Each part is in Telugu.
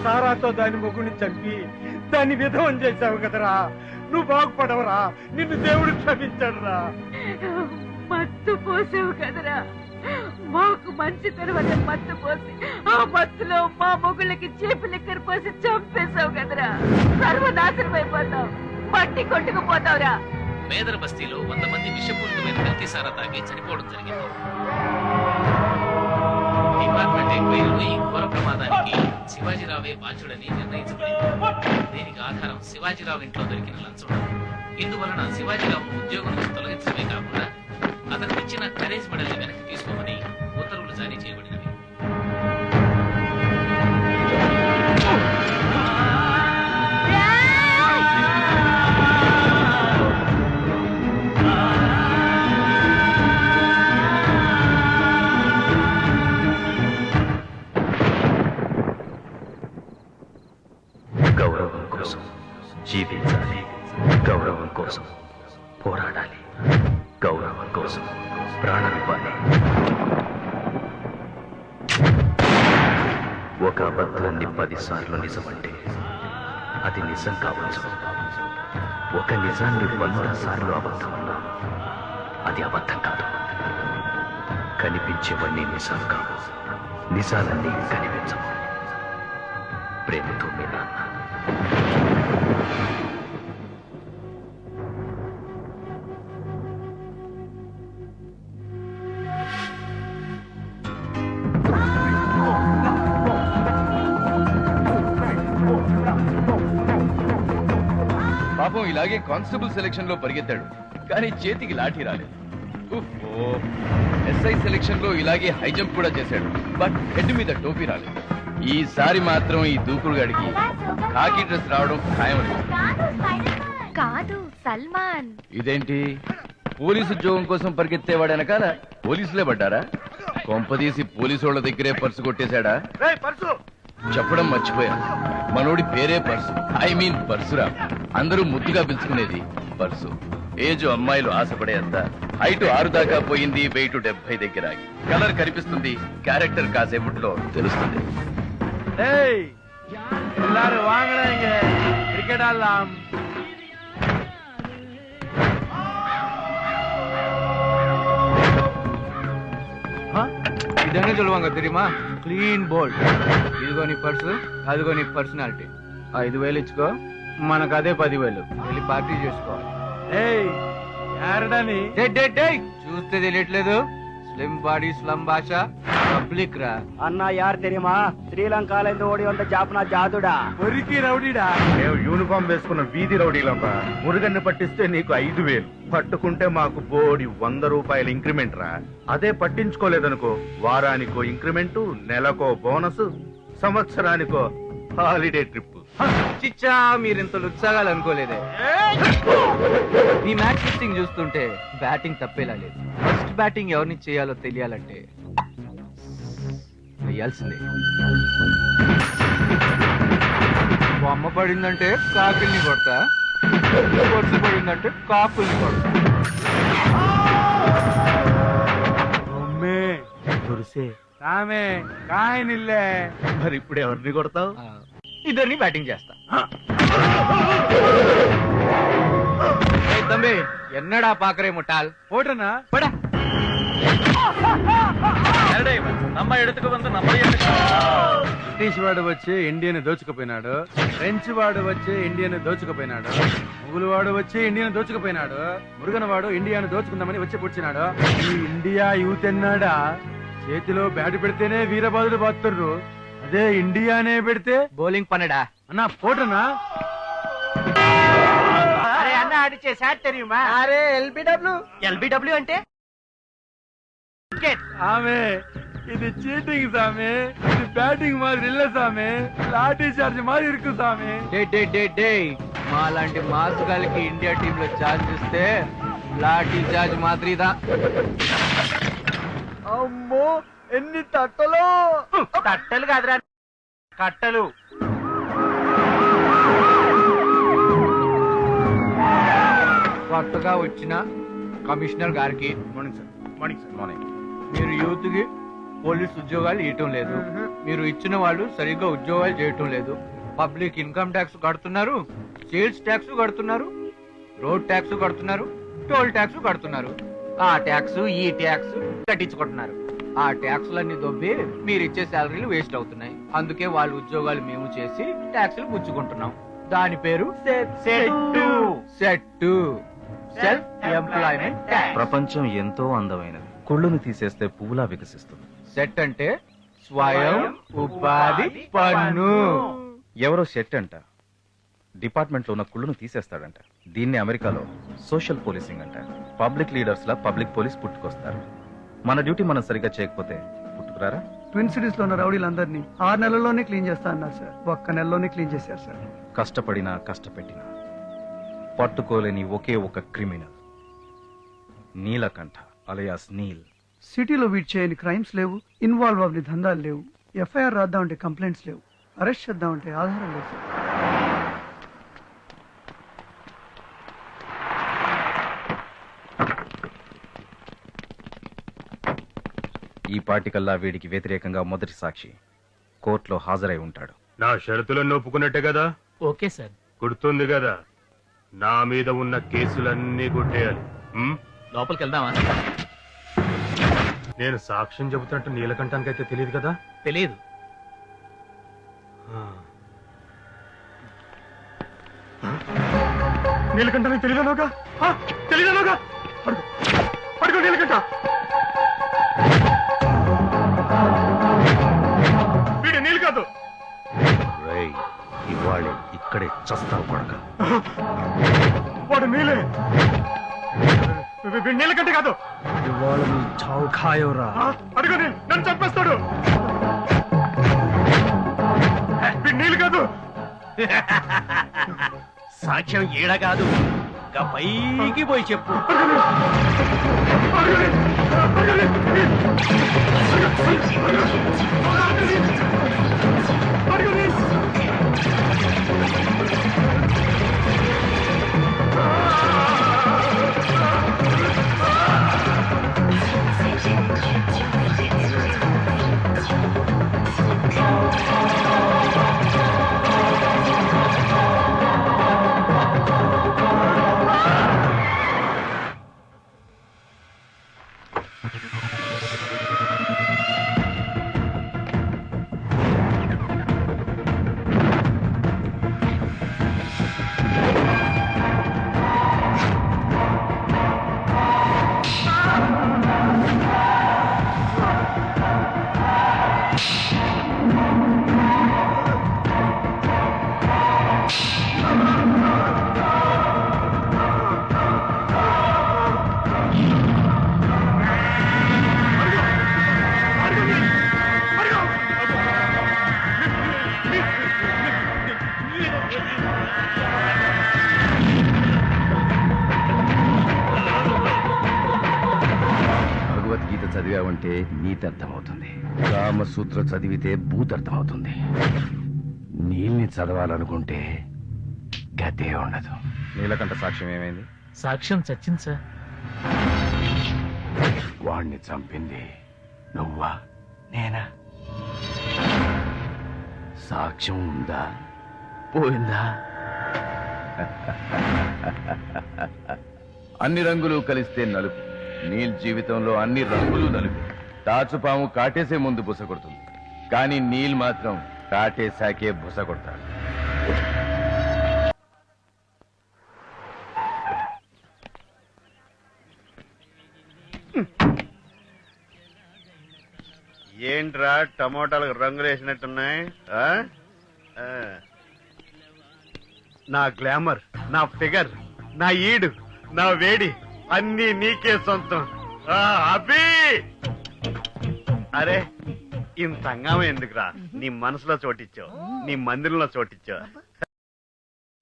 సారాతో దాని మొగుడిని చంపి దాన్ని విధవం చేశావు కదరా. నువ్వు బాగుపడవరా, నిన్ను దేవుడు క్షమించడురా. మత్తు పోసావు కదరా, మాకు మంచి తర్వాత మత్తు పోసి ఆ మత్తులో మా మొగుళ్ళకి చేపి లెక్కర పోసి చంపేశావు కదరా. సర్వనాశనం అయిపోతావు, మట్టి కొట్టుకుపోతావురా. మేదర బస్తీలో 100 మంది విషపూరితమైన కల్తీ సారా తాగి చనిపోవడం జరిగింది. డిపార్ట్మెంట్ ఎంక్వైరీలో ఈ ఘోర ప్రమాదానికి శివాజీరావే బాధ్యుడని నిర్ణయించబడింది. దీనికి ఆధారం శివాజీరావు ఇంట్లో దొరికిన లంచం. ఇందువలన శివాజీరావు ఉద్యోగం నుంచి తొలగించడమే కాకుండా అతనికి ఇచ్చిన కరేజ్ మెడల్ని వెనక్కి తీసుకోమని ఉత్తర్వులు జారీ చేయబడినవి. గౌరవం కోసం జీవించాలి, గౌరవం కోసం పోరాడాలి, గౌరవం కోసం ప్రాణమివ్వాలి. ఒక అబద్ధాన్ని 10 సార్లు నిజమంటే అది నిజం కావచ్చు. ఒక నిజాన్ని 100 సార్లు అబద్ధం అన్నా అది అబద్ధం కాదు. కనిపించేవన్నీ నిజాలు కావు, నిజాలన్నీ కనిపించవు. ప్రేమతో మీ నాన్న. పాపం ఇలాగే కానిస్టేబుల్ సెలక్షన్ లో పరిగెత్తాడు, కానీ చేతికి లాఠీ రాలేదు. ఎస్ఐ సెలక్షన్ లో ఇలాగే హై జంప్ కూడా చేశాడు, బట్ హెడ్ మీద టోపీ రాలేదు. ఈసారి మాత్రం ఈ దూకుడుగాడికి కాకి డ్రెస్ రావడం ఖాయం. కాదు సల్మాన్. ఇదేంటి, పోలీసు ఉద్యోగం కోసం పరిగెత్తేవాడు వెనకాల పోలీసులే పడ్డారా? కొంపదీసి పోలీసు వాళ్ళ దగ్గరే పర్సు కొట్టేశాడా? చెప్పడం మర్చిపోయాను, మనోడి పేరే పర్సు, ఐ మీన్ పర్సురా. అందరూ ముద్దుగా పిలుచుకునేది పర్సు. ఏజ్ అమ్మాయిలు ఆశపడేంత, హైట్ 6 దాకా పోయింది, వెయిట్ 70 దగ్గర ఆగి. కలర్ కనిపిస్తుంది, క్యారెక్టర్ కాసేపట్లో తెలుస్తుంది. எல்லாரும் வாங்கடா, இங்க கிரிக்கெட் ஆடலாம். ఇదనే சொல்லுவாங்க தெரியுமா, క్లీన్ బోల్డ్. ఇదిగో నీ పర్సు, అదిగో నీ పర్సనాలిటీ. 5,000 ఇచ్చుకో, మనకు అదే 10,000. వెళ్ళి పార్టీ చేసుకోవాలి. చూస్తే తెలియట్లేదు, స్లిమ్ బాడీ స్లమ్ భాష పబ్లిక్ రా. అన్నా యార్ తెరిమా, శ్రీలంకలో ఇருந்து ఓడి వంద జాపనా జాదుడా, ఒరికి రౌడీడా. మేము యూనిఫామ్ వేసుకున్న వీధి రౌడీలంపా. మురుగన్ని పట్టిస్తే నీకు 5,000, పట్టుకుంటే మాకు బోడి 100 రూపాయల ఇంక్రిమెంట్ రా. అదే పట్టించుకోలేదనుకో, వారానికో ఇంక్రిమెంటు, నెలకో బోనస్, సంవత్సరానికో హాలిడే ట్రిప్. చిచ్చా, మీరింత ఉత్సాహాలు అనుకోలేదే. ఈ మ్యాచ్ ఫిక్సింగ్ చూస్తుంటే బ్యాటింగ్ తప్పేలా లేదు. ఫస్ట్ బ్యాటింగ్ ఎవరిని చేయాలో తెలియాలంటే వేయాల్సిందే. బొమ్మ పడిందంటే కాకుల్ని కొడతా, కొట్టు పడిందంటే కాకుల్ని కొడతా. రామే కాయనిల్లే. మరి ఇప్పుడు ఎవరిని కొడతావు? ఇద్దరిని బ్యాటింగ్ చేస్తా. తమ్మి ఎన్నడా పాకరే ముట్టాల్ ఓటనా పడా. బ్రిటిష్ వాడు వచ్చి ఇండియాని దోచుకుపోయినాడు, ఫ్రెంచ్ వాడు వచ్చి ఇండియాని దోచుకుపోయినాడు, ముగులు వాడు వచ్చి ఇండియాని దోచుకుపోయినాడు, మురుగన వాడు ఇండియాను దోచుకుందామని వచ్చి పుచ్చినాడు. ఈ ఇండియా యూత్ ఎన్నాడా చేతిలో బ్యాట్ పెడితేనే వీరబాదుడు బాతుర్రు, అదే ఇండియానే పెడితే బౌలింగ్ పన్నడా అన్నా పోటనా. అరే అన్న ఆడిచే సాట్ తెరియుమా? అరే ఎల్బిడబ్ల్యూ అంటే ఆమె ఇది చీటింగ్ సామె, ఇది బ్యాటింగ్ మాదిరి ఇల్ల సామె, లాఠీ చార్జ్ మాదిరి ఇరుకు సామె. మాలాంటి మాసుగాలకి ఇండియా టీమ్ లో ఛార్జ్ ఇస్తే లాఠీ చార్జ్ మాదిరిదా. అమ్మో ఎన్ని తట్టలు. తట్టలు కాదురా, కట్టలు. కొత్తగా వచ్చిన కమిషనర్ గారికి morning sir. Morning sir. Morning. మీరు యూత్ కి పోలీస్ ఉద్యోగాలు ఇవ్వటం లేదు, మీరు ఇచ్చిన వాళ్ళు సరిగ్గా ఉద్యోగాలు చేయటం లేదు, పబ్లిక్ ఇన్కమ్ ట్యాక్స్ కడుతున్నారు, సేల్స్ ట్యాక్స్ కడుతున్నారు, రోడ్ ట్యాక్స్ కడుతున్నారు, టోల్ ట్యాక్స్ కడుతున్నారు, ఆ ట్యాక్స్ ఈ ట్యాక్స్ కట్టించుకుంటున్నారు. ఆ ట్యాక్స్లన్నీ దొబ్బి మీరు ఇచ్చే శాలరీలు వేస్ట్ అవుతున్నాయి. అందుకే వాళ్ళ ఉద్యోగాలు మేము చేసి ట్యాక్సులు పుచ్చుకుంటున్నాం. దాని పేరు సెట్ సెల్ఫ్ ఎంప్లాయ్మెంట్ ట్యాక్స్. ప్రపంచం ఎంతో అందమైనది, కుళ్ళును తీసేస్తే పువ్వులా వికసిస్తుంది. సెట్ అంటే స్వయం ఉపాధి పన్ను. ఎవరో సెట్ అంట డిపార్ట్మెంట్ లో ఉన్న కుళ్ళును తీసేస్తాడంట. దీన్ని అమెరికాలో సోషల్ పోలీసింగ్ అంటారు. పబ్లిక్ లీడర్స్ లా పబ్లిక్ పోలీస్ పుట్టుకొస్తారు. మన డ్యూటీ మనం సరిగ్గా చేయకపోతే పుట్టుకురారా? ట్విన్ సిటీస్ లో ఉన్న రౌడీలందరినీ 6 నెలల్లోనే క్లీన్ చేస్తా అన్నారు సార్. ఒక్క నెలలోనే క్లీన్ చేశారు సార్. కష్టపడినా కష్టపెట్టినా పట్టుకోలేని ఒకే ఒక క్రిమినల్ నీలకంఠ అలయాస్ నీల్. సిటీలో వీట్ చేయని క్రైమ్స్ లేవు, ఇన్వాల్వ్ అవ్వని దందాలు లేవు, ఎఫ్ఐఆర్ రాద్దామంటే కంప్లైంట్స్ లేవు, అరెస్ట్ చేద్దామంటే ఆధారం లేదు సార్. ఈ పాటికల్లా వీడికి వ్యతిరేకంగా మొదటి సాక్షి కోర్టులో హాజరై ఉంటాడు. నా షరతులను ఒప్పుకున్నట్టే కదా? Okay sir. గుర్తుంది కదా, నా మీద ఉన్న కేసులన్నీ కొట్టేయాలి. లోపలికి వెళ్దామా? నేను సాక్ష్యం చెబుతున్నట్టు నీలకంఠానికైతే తెలియదు కదా? తెలియదు. నీలకంఠానికి తెలియదనోగా? తెలియదనోగా? పడుకో నీలకంఠ. వీడు నీళ్ళు కాదు. రేయ్, ఇవాళే ఇక్కడే చస్తావు కొడక. వాడు నీలే. నీలకంఠ కాదు. ఇవాళ నీ చావు ఖాయోరా. అడుగు, నన్ను చంపేస్తాడు. వీడు నీళ్ళు కాదు. సాక్ష్యం ఈడ కాదు, ఇంకా పైకి పోయి చెప్పు. భగవద్గీత చదివావంటే నీతి అర్థమవుతుంది, రామసూత్ర చదివితే భూత అర్థమవుతుంది. నీల్ని చదవాలనుకుంటే గతే ఉండదు. నీలకంఠ సాక్ష్యం ఏమైంది? సాక్ష్యం చచ్చింది సార్. వాణ్ణి చంపింది నువ్వా నేనా? సాక్ష్యం ఉందా పోయిందా? అన్ని రంగులు కలిస్తే నలుపు. నీల్ జీవితంలో అన్ని రంగులు నలుపు. తాచుపాము కాటేసే ముందు బుస కొడుతుంది, కానీ నీల్ మాత్రం కాటేశాకే బుస కొడతాడు. ఏంట్రా టమోటాలకు రంగులు వేసినట్టున్నాయి? నా గ్లామర్, నా ఫిగర్, నా ఈడు, నా వేడి అన్నీ నీకే సొంతం. అభి, అరే ఇంత హంగామా ఎందుకురా? నీ మనసులో చోటిచ్చావు, నీ మందిరంలో చోటిచ్చావు.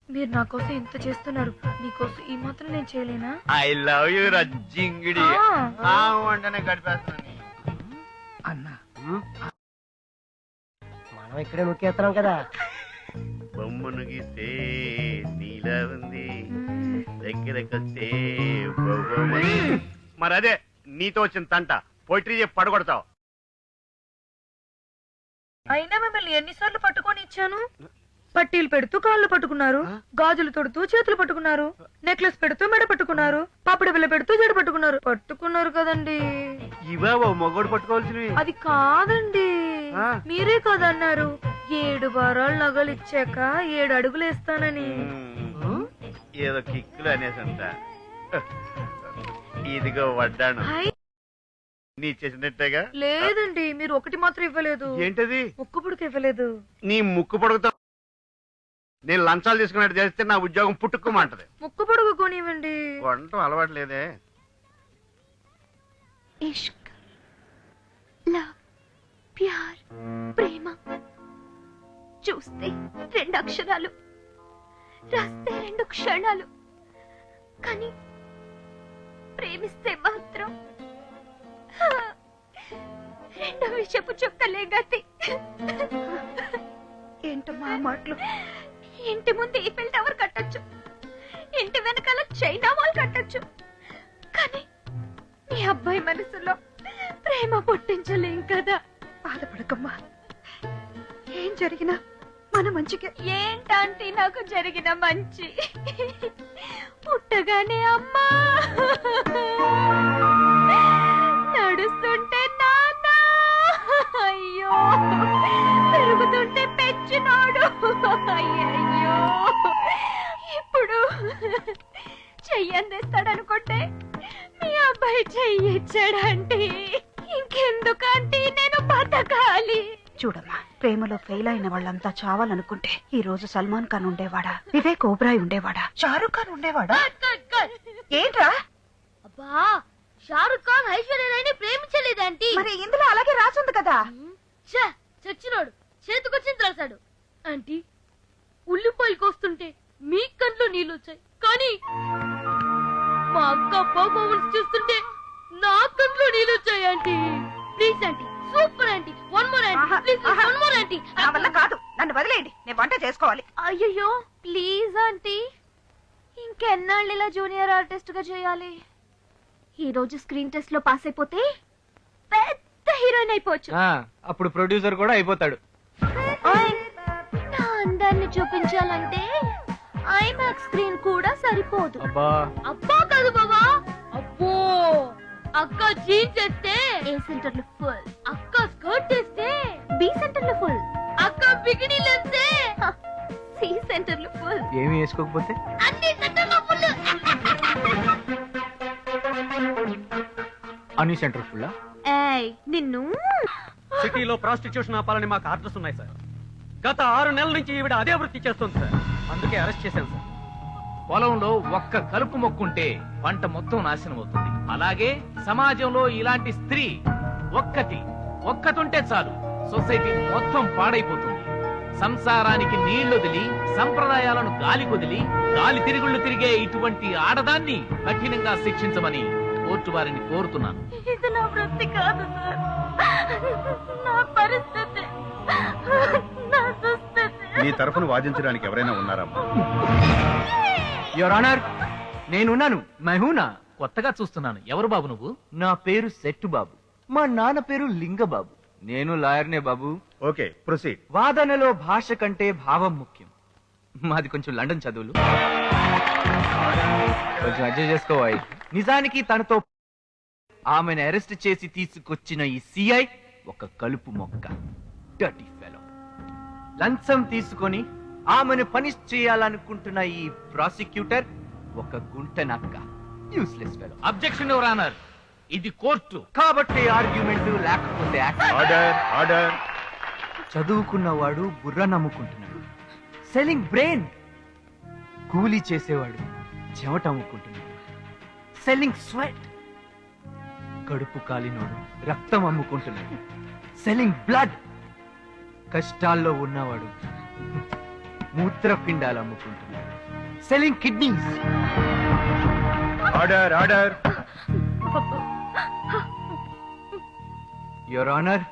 మీరు నా కోసం ఇంత చేస్తున్నారు, నీకోసం ఈ మాత్రం నేను చేయలేనా? ఐ లవ్ యూ రజ్జింగిడి. వంటనే గడిపేస్తున్నాను. అన్నా మనం ఇక్కడే నొక్కేస్తున్నాం కదా. బొమ్మను గీస్తే నీలా ఉంది, దగ్గరకొస్తే మరి అదే నీతో వచ్చిన తంట. పోయిటరీ చెప్పి పడగొడతావు. అయినా మిమ్మల్ని ఎన్నిసార్లు పట్టుకొని ఇచ్చాను? పట్టీలు పెడుతూ కాళ్ళు పట్టుకున్నారు, గాజులు తొడుతూ చేతులు పట్టుకున్నారు, నెక్లెస్ పెడుతూ మెడ పట్టుకున్నారు, పాపడి బిల్ల పెడుతూ జడ పట్టుకున్నారు కదండి. ఇవే మగోడు పట్టుకోవాల్సినవి. అది కాదండి, మీరే కదన్నారు 7 వారాలు నగలు ఇచ్చాక 7 అడుగులు వేస్తానని. ఏదో కిక్కులు అనేసంట. ఇదిగో వడ్డాను. నీ చేసినట్టేగా. లేదండి, మీరు ఒకటి మాత్రం ఇవ్వలేదు. ఏంటది? ముక్కు పుడక ఇవ్వలేదు. నీ ముక్కు పొడుగుతా నేను లంచాలు తీసుకున్నట్టు చేస్తే నా ఉద్యోగం పుట్టుకోమంటది. ముక్కు పొడుగు కొనివ్వండి. కొనటం అలవాటు లేదే. ఇష్క్, లవ్, ప్యార్, ప్రేమ చూస్తే 2 అక్షరాలు, రాస్తే 2 క్షణాలు, కానీ ప్రేమిస్తే మాత్రం 2 విషపు చుక్కలే గతి. ఏంటమ్మా మాటలు? ఇంటి ముందు ఈఫెల్ టవర్ కట్టొచ్చు, ఇంటి వెనకాల చైనా వాల్ కట్టొచ్చు, కానీ మీ అబ్బాయి మనసులో ప్రేమ పుట్టించలేం కదా. బాధపడకమ్మా, ఏం జరిగినా మన మంచికే. ఏంటంటే నాకు జరిగిన మంచి, పుట్టగానే అమ్మా, నడుస్తుంటే నాన్న, అయ్యో పెరుగుతుంటే పెంచినాడు, అయ్యో ఇప్పుడు చెయ్యందిస్తాడనుకుంటే మీ అబ్బాయి చెయ్యి ఇచ్చాడంటే ఇంకెందుకంటే నేను బతకాలి. చూడమ్మా, ప్రేమలో ఫెయిల్ అయిన వాళ్ళంతా చావాలనుకుంటే ఈ రోజు సల్మాన్ ఖాన్ ఉండేవాడా, వివేక్ ఓబ్రాయ్ ఉండేవాడా, షారుఖ్ ఖాన్ ఉండేవాడా? ఏంట్రా? అబ్బా, షారుఖ్ ఖాన్ ఐశ్వర్య రాయ్ని ప్రేమించలేదంటీ. మరి ఇందులో అలాగే రాసుంది కదా. చచ్చినోడు చేతికొచ్చింది రాశాడు. ఆంటీ, ఉల్లిపాయలు కోస్తుంటే మీ కంట్లో నీళ్ళు వచ్చాయి, కానీ మా అక్క పర్ఫార్మెన్స్ చూస్తుంటే నా కంట్లో నీళ్ళు వచ్చాయి. Aunty please, aunty super aunty, one more aunty please, one more aunty. నా వల్ల కాదు, నన్ను వదిలేయండి, నేను వంట చేసుకోవాలి. అయ్యో ప్లీజ్ ఆంటీ, ఇంకెన్నాళ్ళు ఇలా జూనియర్ ఆర్టిస్ట్ గా చేయాలి? ఈ రోజు స్క్రీన్ టెస్ట్ లో పాస్ అయిపోతే పెద్ద హీరోయిన్ అయిపోవచ్చు. అప్పుడు ప్రొడ్యూసర్ కూడా అయిపోతాడు. నా అందాన్ని చూపించాలంటే ఐమాక్స్ స్క్రీన్ కూడా సరిపోదు. అబ్బా అబ్బా కాదు బాబా, అబ్బో. అక్క జీన్స్ వేస్తే ఏ సెంటర్ లో ఫుల్, అక్క స్కర్ట్ వేస్తే బి సెంటర్ లో ఫుల్, అక్క బికినీ వేస్తే సి సెంటర్ లో ఫుల్, ఏమి వేసుకోకపోతే అన్ని సెంటర్ లో ఫుల్. అన్ని సెంటర్ ఫుల్. ఏయ్ నిన్ను. సిటీలో ప్రాస్టిట్యూషన్ ఆపాలని మాకు ఆర్డర్స్ ఉన్నాయి సార్. గత 6 నెలల నుంచి ఈవిడ అదే వృత్తి చేస్తుంది సార్, అందుకే అరెస్ట్ చేశాను సార్. పొలంలో ఒక్క కలుపు మొక్కుంటే పంట మొత్తం నాశనం అవుతుంది. అలాగే సమాజంలో ఇలాంటి స్త్రీ ఒక్కతుంటే చాలు, సొసైటీ మొత్తం పాడైపోతుంది. సంసారానికి నీళ్లొదిలి సంప్రదాయాలను గాలి కొదిలి గాలి తిరుగుళ్ళు తిరిగే ఇటువంటి ఆడదాన్ని కఠినంగా శిక్షించమని కోర్టు వారిని కోరుతున్నాను. ఇది నా వృత్తి కాదు సార్, నా పరిస్థితి, నా దుస్థితి. నీ తరఫున వాదించడానికి ఎవరైనా ఉన్నారమ్మా? యువర్ ఆనర్, నేనున్నాను. మహూనా. కొత్తగా చూస్తున్నాను. ఎవరు బాబు నువ్వు? నా పేరు సెట్టు బాబు, మా నాన్న పేరు లింగబాబు. నేను లాయర్నే బాబు. Okay, proceed. వాదనలో భాష కంటే భావం ముఖ్యం. మాది కొంచెం లండన్ చదువులు, కొంచెం అడ్జస్ట్ చేసుకోవాలి. నిజానికి తనతో ఆమెను అరెస్ట్ చేసి తీసుకొచ్చిన ఈ సిఐ ఒక కలుపు మొక్క, డర్టీ ఫెలో. లంచం తీసుకొని ఆమెను పనిష్ చేయాలనుకుంటున్న ఈ ప్రాసిక్యూటర్ ఒక గుంట నక్క, useless fellow. Objection your honour, ఇది కోర్టు కాబట్టి ఆర్గ్యుమెంట్ లేకపోతే ఆర్డర్, ఆర్డర్. చదువుకున్నవాడు బుర్ర నమ్ముకుంటున్నాడు, సెల్లింగ్ బ్రెయిన్. కూలీ చేసేవాడు చెమట అమ్ముకుంటున్నాడు, సెల్లింగ్ స్వెట్. కడుపు కాలినోడు రక్తం అమ్ముకుంటున్నాడు, సెల్లింగ్ బ్లడ్. కష్టాల్లో ఉన్నవాడు మూత్రపిండాలు అమ్ముకుంటున్నాడు, selling kidneys. Order, order. Your honour,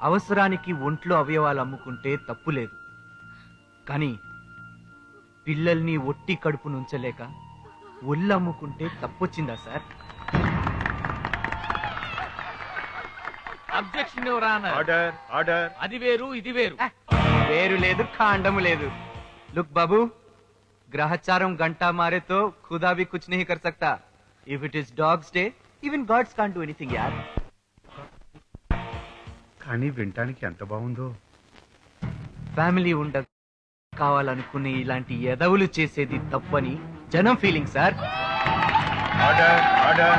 అవసరానికి ఒంట్లో అవయవాలు అమ్ముకుంటే తప్పు లేదు, కానీ పిల్లల్ని ఒట్టి కడుపు నుంచలేక ఒళ్ళు అమ్ముకుంటే తప్పొచ్చిందా sir? Objection your honour. Order order. అది వేరు ఇది వేరు. వేరు లేదు కాండము లేదు. లుక్ బాబు, గ్రహచారం గంటా మారే తో ఖుదా भी कुछ नहीं कर सकता. If it is dog's day, even gods can't do anything యార్. కానీ వినటానికి ఎంత బాగుందో. ఫ్యామిలీ ఉండ కావాలనుకునే ఇలాంటి ఎదవులు చేసేది తప్పని జనం ఫీలింగ్ సార్. Order order.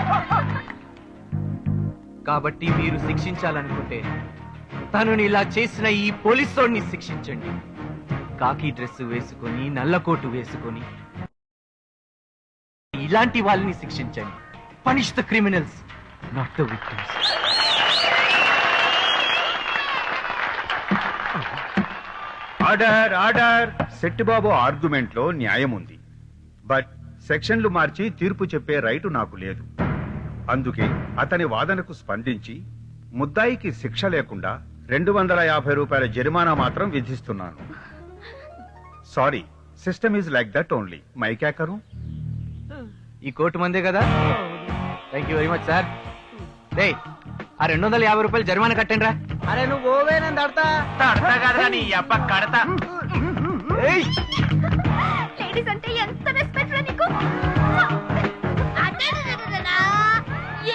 కాబట్టి మీరు శిక్షించాలనుకుంటే తనని ఇలా చేసిన ఈ పోలీసోడిని శిక్షించండి. కాకి డ్రెస్ వేసుకొని నల్ల కోటు వేసుకొని ఇలాంటి వాళ్ళని శిక్షించండి. Punish the criminals, not the victims. Order order. Shettibabu argument లో న్యాయం ఉంది, బట్ సెక్షన్లు మార్చి తీర్పు చెప్పే రైటు నాకు లేదు. అందుకే అతని వాదనకు స్పందించి ముద్దాయికి శిక్ష లేకుండా 250 రూపాయల జరిమానా మాత్రం విధిస్తున్నాను. Sorry, system is like that only. మై క్యా కరూं? ఈ కోర్టు మందే కదా. Thank you very much sir. రే, ఆ 250 రూపాయలు జరిమానా కట్టండి రా. అరే నువ్వు ఓవే నన్ను తడతా కడతా నీ అబ్బ కడతా. లేడీస్ అంటే ఎంత రెస్పెక్ట్ రా నీకు.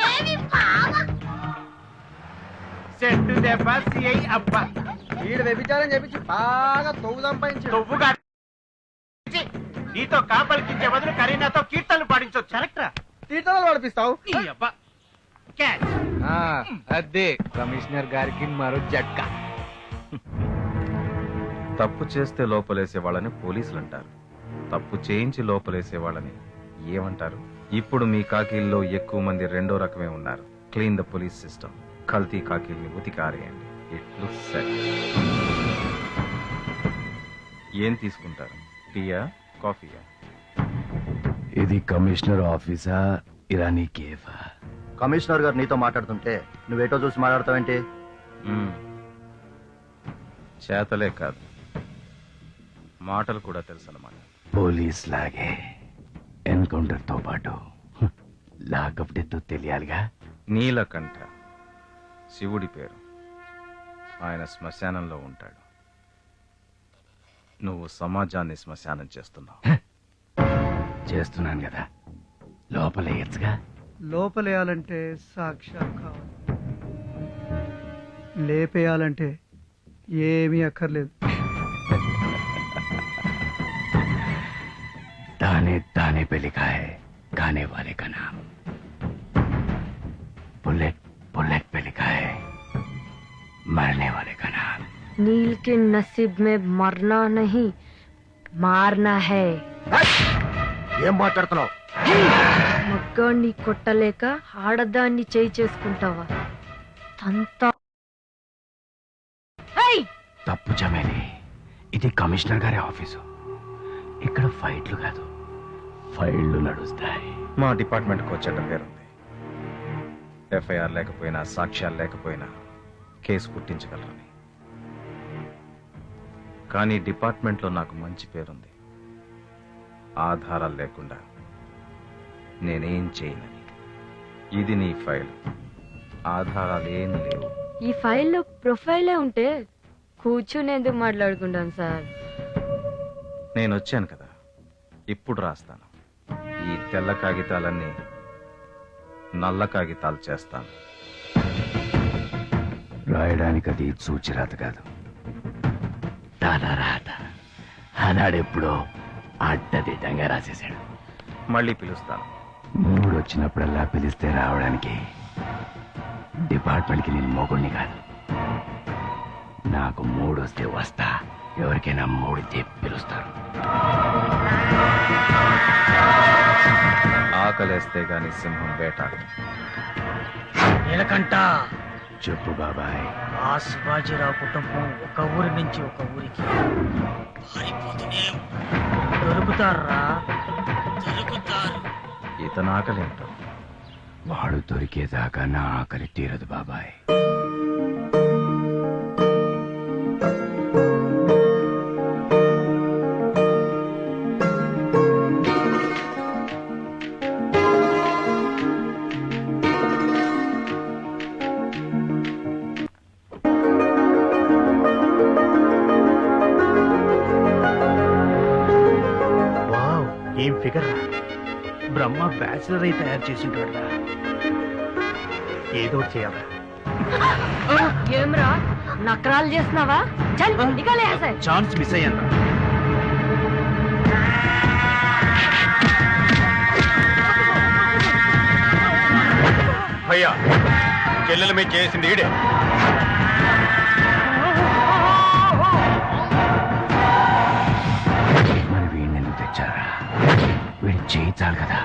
ఏమి చెట్టు దెబ్బ సిఐ అబ్బ. వీడు వ్యభిచారం చెప్పించి బాగా తొవ్వు సంపాదించాడు. నువ్వుగా నీతో కాపలికించే బదులు కరీనాతో కీర్తనలు పాడించవచ్చు. కరెక్టరా? తీర్థాలు నడిపిస్తావు. అదే కమిషనర్ గారికి మరో జట్కా. తప్పు చేస్తే లోపలేసే వాళ్ళని పోలీసులు అంటారు, తప్పు చేయించి లోపలేసే వాళ్ళని ఏమంటారు? ఇప్పుడు మీ కాకీల్లో ఎక్కువ మంది రెండో రకమే ఉన్నారు. Clean the police system. కల్తీ కాకీల్ని ఉతికారేయండి. It looks set. ఏం తీసుకుంటారు? టీయా, కాఫీయా? ఇది కమిషనర్ ఆఫీసా, ఇరానీ కేఫా? కమిషనర్ గారు నీతో మాట్లాడుతుంటే నువ్వేటో చూసి మాట్లాడతావేంటి? చేతలే కాదు, మాటలు కూడా తెలుసు అన్నమాట. పోలీస్ లాగే ఎన్కౌంటర్ తో పాటు లాకప్ డెత్ తెలియాలిగా. నీలకంఠ శివుడి పేరు. ఆయన శ్మశానంలో ఉంటాడు. నువ్వు సమాజాన్ని శ్మశానం చేస్తున్నావు. చేస్తున్నాను కదా, లోపలేయచ్చుగా. లోపలేయాలంటే సాక్ష్యాలు కావాలి, లేపేయాలంటే ఏమీ అక్కర్లేదు. ताने ताने पे लिखा है गाने वाले का नाम, बुलेट बुलेट पे लिखा है मरने वाले का नाम. नील के नसीब में मरना नहीं मारना है. ఏం మాట్లాడుతున్నావు? మగ్గాన్ని కొట్టలేక ఆడదాన్ని చేయి చేసుకుంటావా? తప్పు చమేలి, ఇది కమిషనర్ గారి ఆఫీసు. ఇక్కడ ఫైట్లు కాదు, ఫైళ్లు నడుస్తాయి. మా డిపార్ట్మెంట్కి వచ్చేట పేరుంది. ఎఫ్ఐఆర్ లేకపోయినా, సాక్ష్యాలు లేకపోయినా కేసు పుట్టించగలరని. కానీ డిపార్ట్మెంట్లో నాకు మంచి పేరుంది. ఆధారాలు లేకుండా నేనేం చేయనని. ఇది నీ ఫైల్, ఆధారాలు ఏం లేవు. ఈ ఫైల్లో ప్రొఫైలే ఉంటే కూర్చునేందుకు మాట్లాడుకుంటాం సార్. నేను వచ్చాను కదా, ఇప్పుడు రాస్తాను. ఈ తెల్ల కాగితాలన్నీ నల్ల కాగితాలు చేస్తాను. రాయడానికి అది సూచిరాత కాదు, తన రాత. ఆనాడెప్పుడో అడ్డదిడ్డంగా రాసేశాడు. మళ్ళీ పిలుస్తాను. మూడు వచ్చినప్పుడల్లా పిలిస్తే రావడానికి డిపార్ట్మెంట్కి నేను మొగుణ్ణి కాదు. నాకు మూడు వస్తే వస్తా, ఎవరికైనా మూడితే పిలుస్తారు. ఆకలేస్తే గాని సింహం వేటాడు. నీలకంఠ, చెప్పు బాబాయ్. ఆ శివాజీరావు కుటుంబం ఒక ఊరి నుంచి ఒక ఊరికి పారిపోతూనే దొరుకుతారా? దొరుకుతారు. ఇతను ఆకలేంటో. వాడు దొరికేదాకా నా ఆకలి తీరదు బాబాయ్. ఫిగర్ రా. బ్రహ్మ బ్యాచిలర్ అయి తయారు చేసింటాడురా. ఏదో ఒకటి చేయాలా. ఏమ్రా నకరాలు చేస్తున్నావా? ఛాన్స్ మిస్ అయ్యాను. భయ్యా చెల్లెల మీద చేసింది ఈడే. మరి వీడిని ఎందుకు తెచ్చారా? వీడిని చేయించాలి కదా.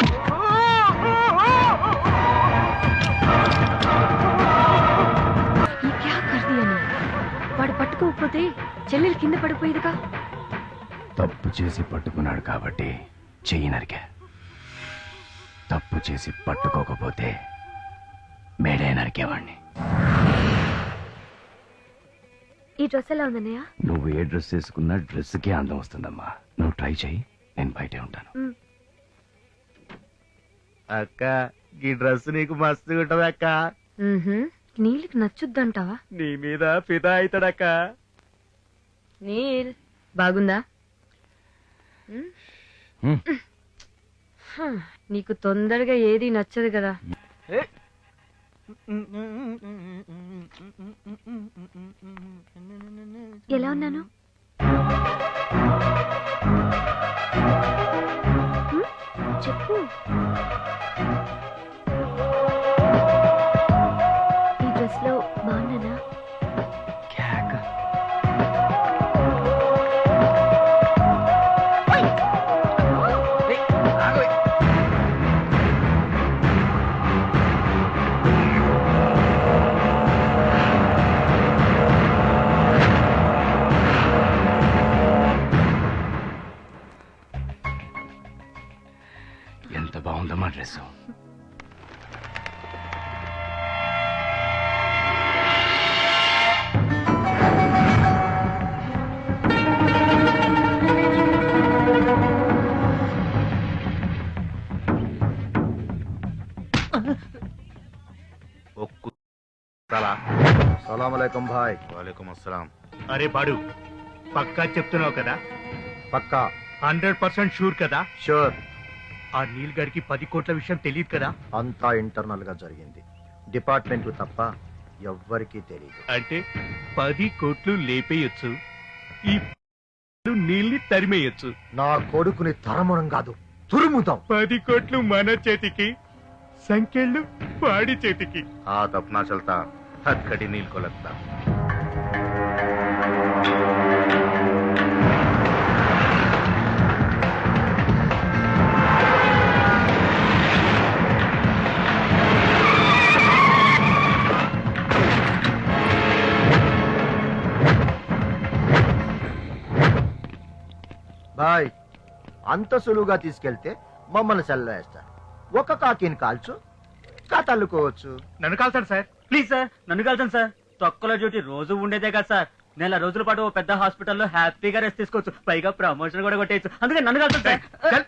వాడు పట్టుకోకపోతే చెల్లెలు కింద పడిపోయేదిగా. తప్పు చేసి పట్టుకున్నాడు కాబట్టి చెయ్యి నరికా. తప్పు చేసి పట్టుకోకపోతే మేడే నరికేవాణ్ణి. ఈ డ్రెస్ ఎలా ఉందన్నయ్య? నువ్వు ఏ డ్రెస్ వేసుకున్నా డ్రెస్కే అందం వస్తుందమ్మా. నువ్వు ట్రై చెయ్యి, నేను బయటే ఉంటాను. అక్క ఈ డ్రెస్ నీకు మస్తు ఉంటది అక్క. నీళ్ళకి నచ్చుద్దంటావా? నీ మీద ఫిదా అవుతాడక్క. నీల్ బాగుందా? నీకు తొందరగా ఏది నచ్చదు కదా. ఎలా ఉన్నాను? చెప్పు. ఈ డ్రెస్ లో బాగున్నానా? ఎంత బాగుందమ్మా డ్రెస్. సలాం భాయ్. వాలేకుం అస్సలాం. అరే బాడు పక్కా చెప్తున్నావు కదా? పక్కా 100% షూర్ కదా? షూర్. ఆ నీల్ గారికి 10 కోట్ల విషయం తెలియదు కదా? అంతా ఇంటర్నల్ గా జరిగింది. డిపార్ట్మెంట్ తప్ప ఎవ్వరికీ తెలియదు. అంటే 10 కోట్లు లేపేయొచ్చు, ఈ నీళ్ళని తరిమేయొచ్చు. నా కొడుకుని తరమడం కాదు, తురుముతాం. 10 కోట్లు మన చేతికి, సంఖ్యలు వాడి చేతికి. ఆ తప్పనా చల్తా హత్కడి నీల్ को लगता. బాయ్ అంత సులువుగా తీసుకెళ్తే మమ్మల్ని సెల్లో వేస్తారు. ఒక కాకిని కాల్చు కథల్లుకోవచ్చు. నన్ను కాల్చండి సార్, ప్లీజ్ సార్, నన్ను కాల్చండి సార్. తొక్కల డ్యూటీ రోజు ఉండేదే కదా సార్. నెల రోజుల పాటు ఓ పెద్ద హాస్పిటల్లో హ్యాపీగా రెస్ట్ తీసుకోవచ్చు, పైగా ప్రమోషన్ కూడా కొట్టేయచ్చు. అందుకే నన్ను కాల్చండి సార్.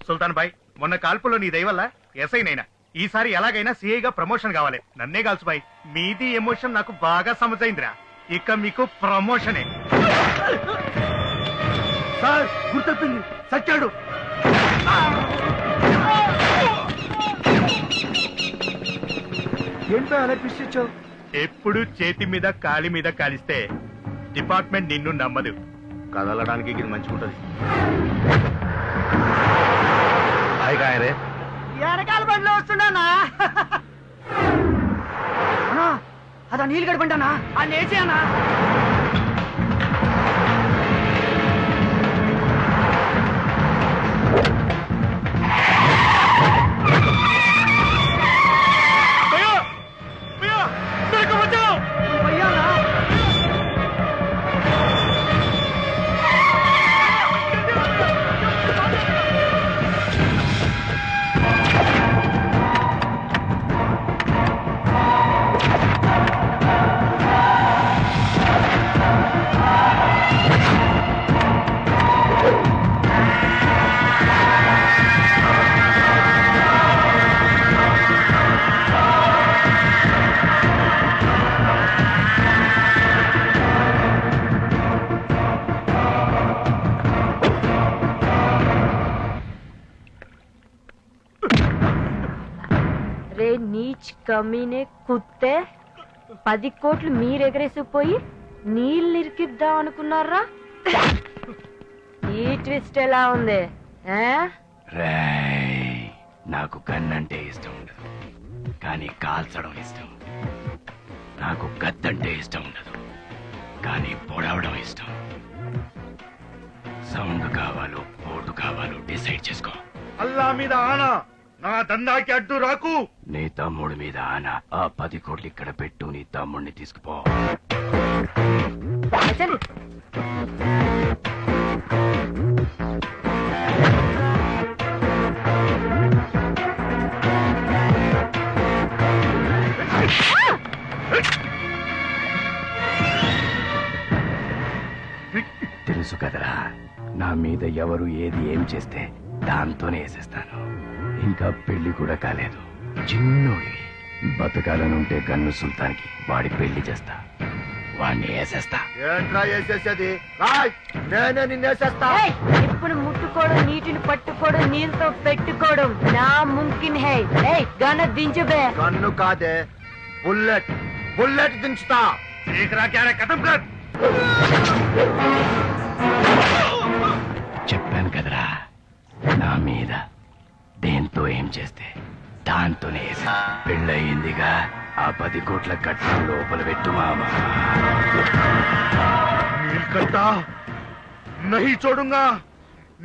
సుల్తాన్ భాయ్ మొన్న కాల్పులో నీ దయ వల్ల ఎస్ఐ నైనా, ఈసారి ఎలాగైనా సిఐగా ప్రమోషన్ కావాలి. నన్నే కాల్చు భాయ్. మీది ఎమోషన్ నాకు బాగా సమజైందిరా. ఇక మీకు ప్రమోషనే. సార్ గుర్తొచ్చింది, సచ్చాడు. ఏంటో అలా పిలిచావు? ఎప్పుడు చేతి మీద కాలి మీద కాలిస్తే డిపార్ట్మెంట్ నిన్ను నమ్మదు. కదలడానికి ఇది మంచిగుంటది. వెనకాల బండిలో వస్తున్నానా? అదా నీళ్ళు గడపంటానా? ఆ నేసేనా? కమీనే కుత్తే 10 కోట్లు మీరెగరేసిపోయి నీళ్ళు ఇరికిద్దాం అనుకున్నారా? ఈ ట్విస్ట్ ఎలా ఉంది? నాకు కన్నంటే ఇష్టం ఉండదు, కానీ కాల్చడం ఇష్టం. నాకు కత్తంటే ఇష్టం ఉండదు, కానీ పొడవడం ఇష్టం. సౌండ్ కావాలో పోటు కావాలో డిసైడ్ చేసుకో. అల్లా మీద ఆనా, నా దందాకి అడ్డు రాకు. నీ తమ్ముడి మీద ఆనా. ఆ 10 కోట్లు ఇక్కడ పెట్టు, నీ తమ్ముడిని తీసుకుపో. తెలుసు కదరా, నా మీద ఎవరు ఏది ఏం చేస్తే దాంతోనే వేసేస్తాను. ఇంకా పెళ్లి కూడా కాలేదు, చిన్నోడివి. బతకాలనుంటే కన్ను సుల్తాన్కి వాడి పెళ్లి చేస్తా, వాడిని వేసేస్తా. ఏంట్రా వేసేసేది? నేనే నిన్నేసేస్తా. ఇప్పుడు ముట్టుకోవడం, నీటిని పట్టుకోవడం, నీళ్ళతో పెట్టుకోవడం నా ముంకిన్ హై. గన దించుబే. కన్ను కాదే, బుల్లెట్. బుల్లెట్ దించుతా. చెప్పాను కదరా, నా మీద దేంతో ఏం చేస్తే దాంతోనే వేసా. పెళ్ళయిందిగా, ఆ 10 కోట్ల కట్నం లోపల పెట్టు మామా. నీల్కంఠా, నహి చూడుంగా,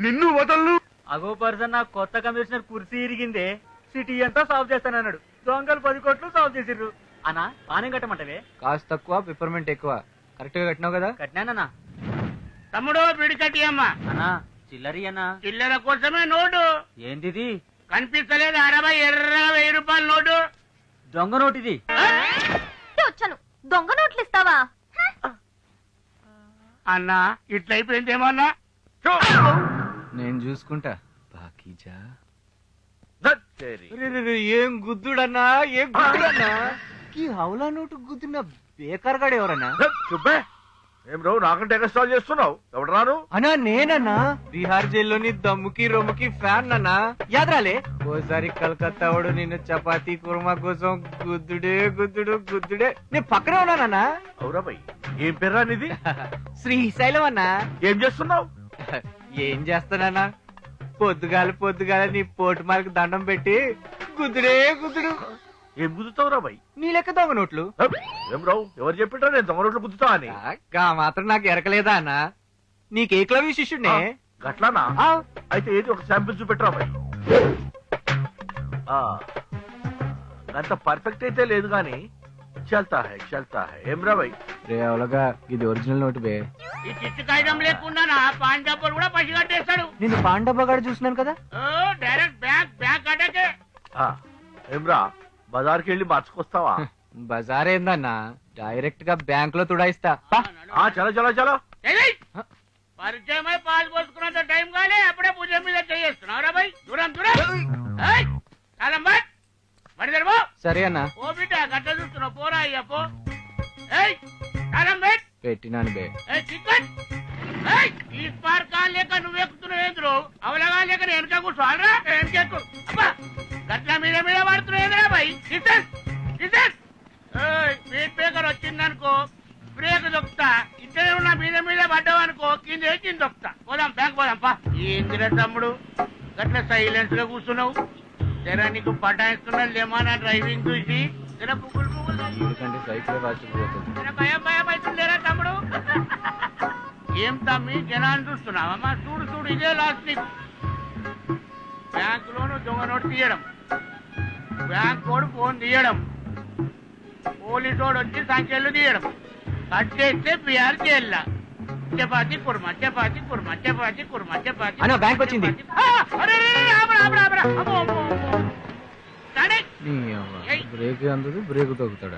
నిన్ను వదలను. అగో పర్సన్, నా కొత్త కమిషనర్ కుర్సీ ఇరిగిందే, సిటీ అంతా సాల్వ్ చేస్తానన్నాడు. దొంగలు 10 కోట్లు సాల్వ్ చేసిర్రు. అన్నా బానే కట్టమంటవే? కాస్ట్ తక్కువ, పిపర్మెంట్ ఎక్కువ. కరెక్ట్ గా కట్టినావు కదా? కట్టినానన్నా. తమ్ముడు బిడి కట్టి అమ్మా. అన్నా చిల్లరి అన్నా. చిల్లర కోసమే నోటు. ఏంటిది? కనిపిస్తలేదు? 60 ఎర్రగా 1000 రూపాయల నోటు. దొంగ నోటిది. వచ్చాను, దొంగ నోట్లు ఇస్తావా? అన్నా ఇట్లయిపోయిందేమన్నా. నేను చూసుకుంటా. బాకీజా ఏం గుద్దుడన్నా, ఏం గుద్దుడన్నా? ఈ హౌలా నోటు గుద్దిన బేకార్ గాడు ఎవరన్నా? చుబ్బే, ఏం రావు నాకంటే ఎక్స్ట్రాల్ చేస్తున్నావు? ఎవడు రాను? అన్నా నేనన్నా, బీహార్ జైల్లోని దమ్ముకి రొమ్ముకి ఫ్యాన్ అన్నా. యాదరాలే, ఓసారి కలకత్తా వాడు నిన్ను చపాతీ కుర్మా కోసం గుద్దుడే గుద్దుడే నేను పక్కనే ఉన్నానన్నా. అవురా భయ్, ఏం పేర్రా నీది? శ్రీశైలం అన్నా. ఏం చేస్తున్నావు? ఏం చేస్తానన్నా, పొద్దుగాల నీ పోటు మార్కు దండం పెట్టి గుద్దుడే గుద్దుడు. ఏం గుద్దుతావురా భయ్? నీ లెక్క దొంగ నోట్లు. ఏం రావు, ఎవరు చెప్పిట్రా నేను దొంగ నోట్లు గుద్దుతా అని? మాత్రం నాకు ఎరకలేదా అన్నా? నీకేకలవ్య శిష్యుడినే. గట్లానా? అయితే ఏది ఒక శాంపిల్ చూపెట్టరా భయ్. అంత పర్ఫెక్ట్ అయితే లేదు గాని చల్తా హై. ఏం రా భయ్? రే అవలగా, ఇది ఒరిజినల్ నోటు బే. ఈ చిట్టు కాగితం లేకుండా పాన్ డబ్బులు కూడా పసి కట్టేస్తాడు. నేను పాన్ డబ్బా గారు చూసినాను కదా. డైరెక్ట్ బ్యాంక్ అటాకే. ఏం రా, బజార్కి వెళ్ళి మార్చుకొస్తావా? బజార్ ఏందన్నా, డైరెక్ట్ గా బ్యాంక్ లో తుడాయిస్తా. చలో పరిచయమై పాలు పోసుకున్నంత టైం కాలే, అప్పుడే పూజ మీద చేస్తున్నావురా భయ్. దూరం సరే అన్నా. ఓ బిడ్డ గట్ట చూస్తున్నావు, పోరా అయ్యా పో. పెట్టినాను బే. ఈ స్పార్కా లేక నువ్వు ఎక్కుతున్నావు ఏంద్రు? అవలగా లేక వెనక కూర్చోవాలరా? వెనకెక్కు. గట్ల మీద పడుతున్నాయిరా భయ్. స్పీడ్ బ్రేకర్ వచ్చిందనుకో బ్రేక్ దొక్కుతా. ఇద్దరే ఉన్న మీద పడ్డావనుకో కింద దొక్కుతా. పోదాం, బ్యాంక్ పోదాం పా. ఏందిరా తమ్ముడు గట్ల సైలెన్స్ గా కూర్చున్నావు? జరా నీకు పటాయిస్తున్నా లేమా నా డ్రైవింగ్ చూసి? జర పువ్వులు సైకిల్ భయం అవుతుందేరా తమ్ముడు? ఏం తమ్మి జనాన్ని చూస్తున్నావమ్మా? చూడు ఇదే లాస్ట్ నీకు. బ్యాంక్ లోను దొంగ నోటు తీయడం, బ్యాంక్ వాడు ఫోన్ తీయడం, పోలీసు వాడు వచ్చి సంఖ్యలు తీయడం, కట్ చేస్తే బీహార్ జైల్లా. చపాతి కుర్మా. బ్యాంక్ వచ్చింది. బ్రేక్ అందదు, బ్రేక్ తొక్కుతాడు.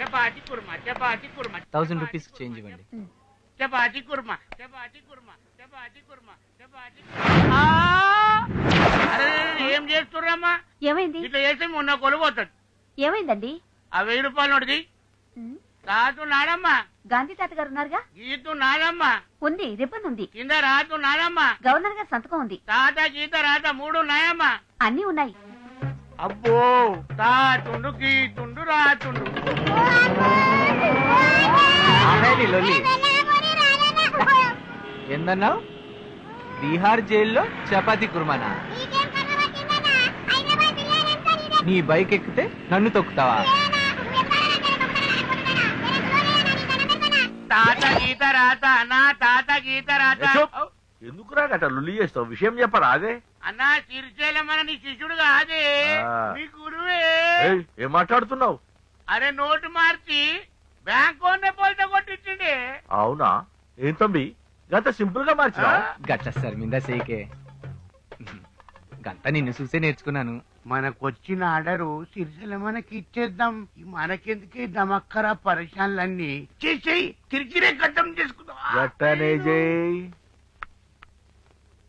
చపాతి కుర్మా. 1000 రూపీస్ చేంజ్ ఇవ్వండి. చపాతి కుర్మా. ఏం చేస్తుర్రమ్మా? ఏమైంది? ఇట్లా చేస్తే మొన్న కొలుపోతాడు. ఏమైందండి? ఆ 1000 రూపాయలు నోటిది. రాజు నానమ్మా. గాంధీ తాత గారు ఉన్నారుగా? గీతు నానమ్మా. ఉంది, రిబ్బన్ ఉంది. కింద రాజు నానమ్మా. గవర్నర్ గారి సంతకం ఉంది. తాత గీత రాత 3 ఉన్నాయమ్మా. అన్ని ఉన్నాయి. అబ్బో తాతుండు గీతుండు రాతుండు. ఏందన్నావు? బీహార్ జైల్లో చపాతీ కుర్మానా? నీ బైక్ ఎక్కితే నన్ను తొక్కుతావా? తాత గీత రాత అన్నా, తాత గీత రాత. ఎందుకు రాగట లుల్లి చేస్తావు? విషయం చెప్పరా అదే. అన్నా సిరిచేలమన్న నీ శిష్యుడు కాదే, నీ గురువే. ఏం మాట్లాడుతున్నావు? అరే నోటు మార్చి బ్యాంక్ పోల్తో కొట్టించండి. అవునా? ఏం తమ్మి గంత సింపుల్ గా మార్చా? గట్ల సార్ మిందా సేకే గంత నిన్ను చూసే నేర్చుకున్నాను. మనకొచ్చిన ఆర్డరు సిరిసిల్ల మనకి ఇచ్చేద్దాం. మనకెందుకే దమక్కరా పరిశాలన్నీ చేసేయి, తిరిగిరే గడ్డం చేసుకుందాం. గట్టనే జై.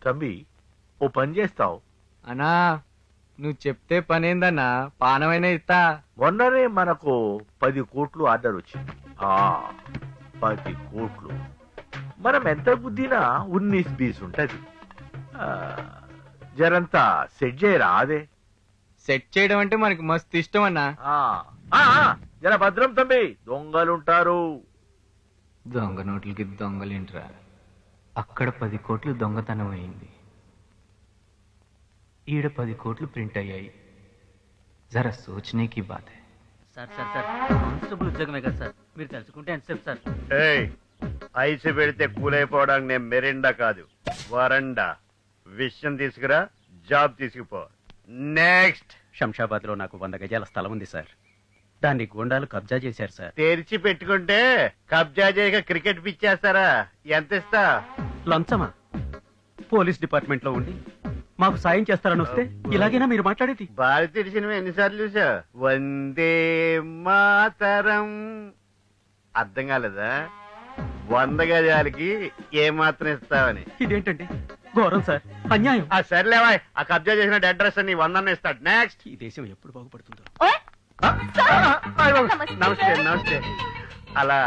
తమ్మి ఓ పని చేస్తావు? అన్నా నువ్వు చెప్తే పనేందన్నా, పానమైనా ఇస్తా. మొన్ననే మనకు 10 కోట్లు ఆర్డర్ వచ్చింది. 10 కోట్లు మనం ఎంత బుద్ధినా 19-20 ఉంటది. జరంతా సెట్ చేయరా? అదే సెట్ చేయడం అంటే మనకి మస్తు ఇష్టం అన్నా. జర భద్రం తమ్మి, దొంగలుంటారు. దొంగ నోట్లకి దొంగలేంట్రా? అక్కడ 10 కోట్లు దొంగతనం అయింది, ఈడ 10 కోట్లు ప్రింట్ అయ్యాయి. జరా సోచనేకి బాత్ హై. సార్ సార్ సార్ కానిస్టేబుల్ ఉద్యోగమే కదా సార్, మీరు తెలుసుకుంటే ఎంతసేపు సార్? ఐసు పెడితే కూలైపోవడానికి నేను మెరిండా కాదు, వరండా. విషయం తీసుకురా, జాబ్ తీసుకుపో. నెక్స్ట్. శంషాబాద్ లో నాకు 100 గజాల స్థలం ఉంది సార్, దాన్ని గూండాలు కబ్జా చేశారు సార్. తెరిచి పెట్టుకుంటే కబ్జా చేయక క్రికెట్ పిచ్చేస్తారా? ఎంత ఇస్తా? లంచమా? పోలీస్ డిపార్ట్మెంట్ లో ఉండి మాకు సాయం చేస్తారని వస్తే ఇలాగైనా మీరు మాట్లాడేది? భారతీయ సినిమా ఎన్నిసార్లు చూసా? వందే మాతరం. అర్థం కాలేదా? 100 గజాలకి ఏమాత్రం ఇస్తావని. ఇదేంటండి ఘోరం సార్, అన్యాయం. సర్లేవా, ఆ కబ్జా చేసిన అడ్రస్ ని 100 ఇస్తాడు. నెక్స్ట్. ఈ దేశం ఎప్పుడు బాగుపడుతుందో. నమస్తే నమస్తే. అలా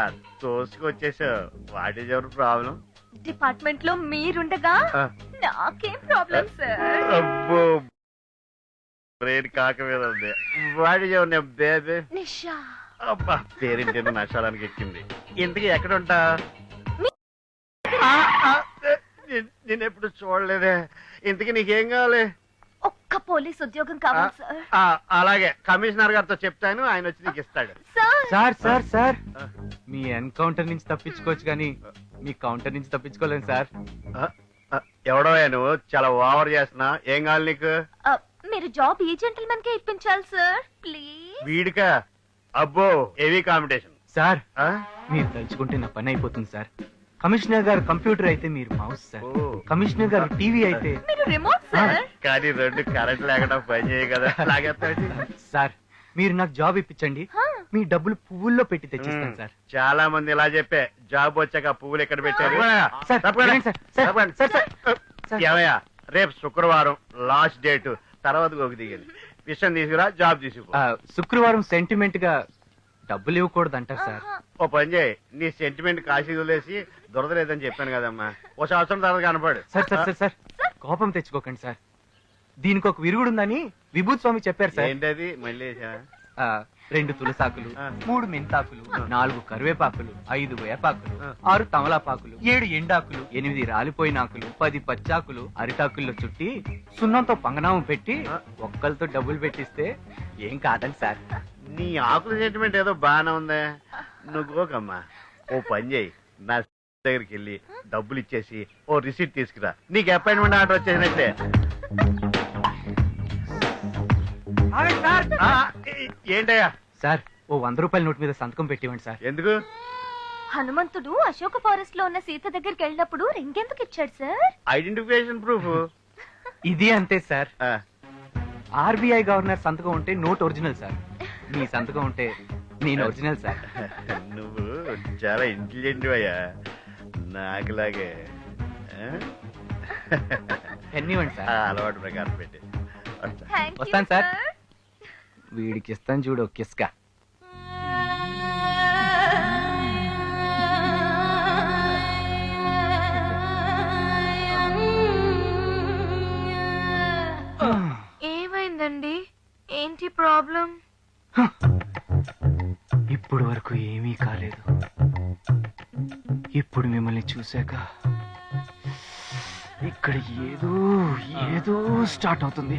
తోసుకొచ్చేసావు. What is ever problem? Department లో మీరుండగా నాకేం ప్రాబ్లం సార్? అబ్బో బ్రెయిన్ కాక మీద ఉంది. What is ever name baby? Nisha. అబ్బా పేరింటి నష్టానికి ఎక్కింది. ఇంతకీ ఎక్కడ ఉంటా? నేను ఎప్పుడు చూడలేదే. ఇంతకీ నీకేం కావాలి? ఒక్క పోలీస్ ఉద్యోగం కావాలి సార్. అలాగే కమిషనర్ గారితో చెప్తాను, ఆయన వచ్చి నీకు ఇస్తాడు. సార్ సార్ సార్ మీ ఎన్కౌంటర్ నుంచి తప్పించుకోవచ్చు కానీ మీ కౌంటర్ నుంచి తప్పించుకోలేను సార్. ఎవడో నువ్వు చాలా ఓవర్ చేస్తున్నా. ఏం కావాలి నీకు? మీరు జాబ్ ఈ జెంటల్మెన్ కే ఇప్పించాలి సార్, ప్లీజ్. వీడికా? అబ్బో హెవీ కాంపిటీషన్. సార్ మీరు తలుచుకుంటే నా పని అయిపోతుంది సార్. కమిషనర్ గారు కంప్యూటర్ అయితే మీరు మౌస్ సార్, కమిషనర్ గారు టీవీ అయితే మీరు రిమోట్ సార్. కానీ 2 కరెంట్ లేకుండా పని చేయ కదా. సార్ మీరు నాకు జాబ్ ఇప్పించండి, మీ డబ్బులు పువ్వుల్లో పెట్టి తెచ్చిస్తాను సార్. చాలా మంది ఇలా చెప్పే జాబ్ వచ్చాక పువ్వులు ఎక్కడ పెట్టారు? ఏమయ్యా, రేపు శుక్రవారం లాస్ట్ డేట్, తర్వాత గోకి దిగింది. విషయం తీసుకురా, జాబ్ తీసుకురా. శుక్రవారం సెంటిమెంట్ గా డబ్బులు ఇవ్వకూడదు అంటారు సార్. ఓ పని చేయి, నీ సెంటిమెంట్ కాశీ వదిలేసి దొరదలేదని చెప్పాను కదమ్మా, ఓ సంవత్సరం తర్వాత కనపడు. సార్ సార్ సార్ సార్ కోపం తెచ్చుకోకండి సార్, దీనికి ఒక విరుగుడు ఉందని విభూత్ స్వామి చెప్పారు సార్. ఏంటది మళ్ళీ? 2 తులసాకులు, 3 మెంతాకులు, 4 కరివేపాకులు, 5 వేపాకులు, 6 తమలాపాకులు, 7 ఎండాకులు, 8 రాలిపోయినాకులు, 10 పచ్చాకులు అరిటాకుల్లో చుట్టి సున్నంతో పంగనామం పెట్టి ఒక్కలతో డబ్బులు పెట్టిస్తే ఏం కాదండి సార్. నీ ఆకుల సెంటిమెంట్ ఏదో బాగానే ఉందే. నువ్వు గోకమ్మా, ఓ పని చేయి, నా దగ్గరికి వెళ్ళి డబ్బులు ఇచ్చేసి ఓ రిసీట్ తీసుకురా, నీకు అపాయింట్మెంట్ ఆర్డర్ వచ్చేసినట్టే. ఏంటయ్యా? సార్ ఓ 100 రూపాయల నోట్ మీద సంతకం పెట్టివ్వండి సార్. ఎందుకు? హనుమంతుడు అశోక ఫారెస్ట్ లో ఉన్న సీత దగ్గరికి వెళ్ళినప్పుడు రింగ్ ఎందుకు ఇచ్చాడు సార్? Identification proof. ఇది అంతే సార్. ఆర్బీఐ గవర్నర్ సంతకం ఉంటే నోట్ ఒరిజినల్ సార్, మీ సంతకం ఉంటే నేను ఒరిజినల్ సార్. నువ్వు చాలా ఇంటెలిజెంట్ అయ్యా, నాకులాగే. ఎన్నివ్వండి సార్. అలవాటు ప్రకారం పెట్టి వస్తాను సార్. వీడికి ఇస్తాను చూడు కిస్కా. ఏమైందండి? ఏమీ కాలేదు. ఇప్పుడు మిమ్మల్ని చూశాక ఇక్కడ ఏదో ఏదో స్టార్ట్ అవుతుంది.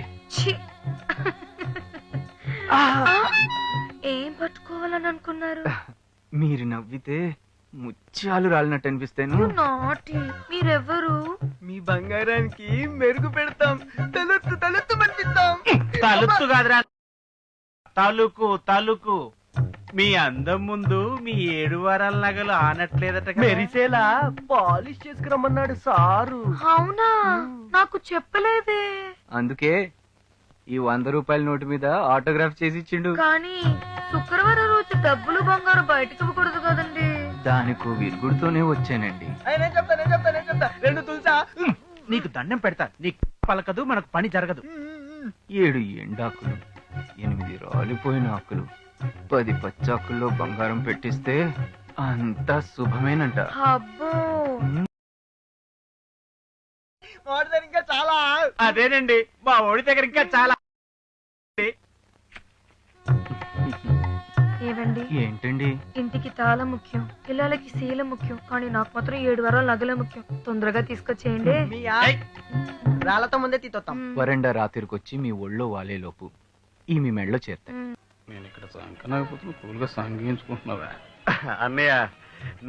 ఏం పట్టుకోవాలని అనుకున్నారు? మీరు నవ్వితే ముత్యాలు రాలినట్టు అనిపిస్తాను. నాటి మీరెవ్వరు? మీ బంగారానికి మెరుగు పెడతాం, తలెత్తు తలెత్తు పంపిస్తాం. తలుత్తు కాదురా, తలుకు తలుకు. మీ అందం ముందు మీ 7 వారాల నగలు ఆనట్లేదట. మెరిసేలా పాలిష్ చేసుకురమ్మన్నాడు సారు. అవునా? నాకు చెప్పలేదే. అందుకే ఈ 100 రూపాయల నోటు మీద ఆటోగ్రాఫ్ చేసి ఇచ్చిండు. కానీ శుక్రవారం రోజు డబ్బులు బంగారం బయటకు ఇవ్వకూడదు కదండి. దానికో విరుగుడుతోనే వచ్చానండి. రెండు తులసా నీకు దండం పెడతా. నీకు పలకదు, మనకు పని జరగదు. 7 ఎండాకులు, 8 రాలిపోయిన ఆకులు, 10 పచ్చాకుల్లో బంగారం పెట్టిస్తే అంతా శుభమేనంట. అబ్బో, ఇంకా చాలా. అదేనండి, మా ఓడి దగ్గర ఇంకా చాలా. ఏవండి? ఏంటండి? ఇంటికి తాళం ముఖ్యం, పిల్లలకి శీల ముఖ్యం, కానీ నాకు మాత్రం 7 వారాల నగలే ముఖ్యం. తొందరగా తీసుకొచ్చేయండి. రాళ్లతో ముందే తీతోతాం. వరండా రాత్రికొచ్చి మీ ఒళ్ళో వాలేలోపు ఈ మీ మెడలో చేరుతాయి. నేను ఇక్కడ సంకనాకపోతున్నా, కూల్గా సంగించుకుంటున్నావా? అన్నయ్య,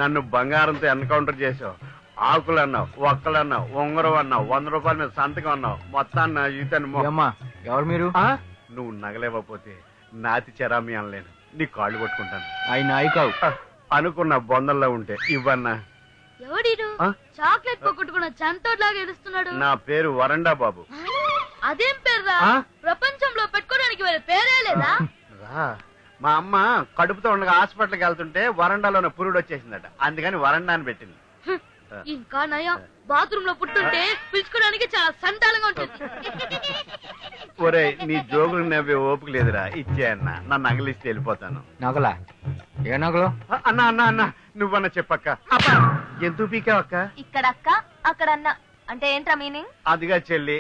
నన్ను బంగారంతో ఎన్కౌంటర్ చేసావు. ఆకులు అన్నావు, ఒక్కలు అన్నావు, ఉంగరం అన్నావు, 100 రూపాయల మీద సంతకం అన్నావు. మొత్తాన్ని ఇతను అమ్మా ఎవరు మీరు? నువ్వు నగలేకపోతే నాతి చెరామి అనలేను, నీ కాళ్ళు కొట్టుకుంటాను. ఆయన నాయకావు అనుకున్న బొందల్లో ఉంటే ఇవ్వన్నా. ఎవడీడు చాక్లెట్ పోగొట్టుకున్న చంటోడ్లాగా ఏడుస్తున్నాడు? నా పేరు వరండా బాబు. అదేం పేరురా? ప్రపంచంలో పెట్టుకోవడానికి వేరే పేరే లేదా? మా అమ్మ కడుపుతో ఉండగా హాస్పిటల్కి వెళ్తుంటే వరండాలోనే పురుడు వచ్చేసిందట, అందుకని వరండా అని పెట్టింది. ఇంకా నయం, బాత్రూమ్ లో పుట్టుంటే పిలుచుకోవడానికి చాలా సంతానంగా ఉంటుంది. ఒరే, నీ జోగులు నవ్వే ఓపిక లేదురా, ఇచ్చే అన్న. నన్ను నగలిస్తే వెళ్ళిపోతాను. నగలా? ఏ నగలు? అన్న అన్న అన్న నువ్వన్న చెప్పక్క. ఎందుకు పీకావక్క? ఇక్కడ అక్క, అక్కడ అన్న అంటే ఏంట్రా మీనింగ్? అదిగా చెల్లి.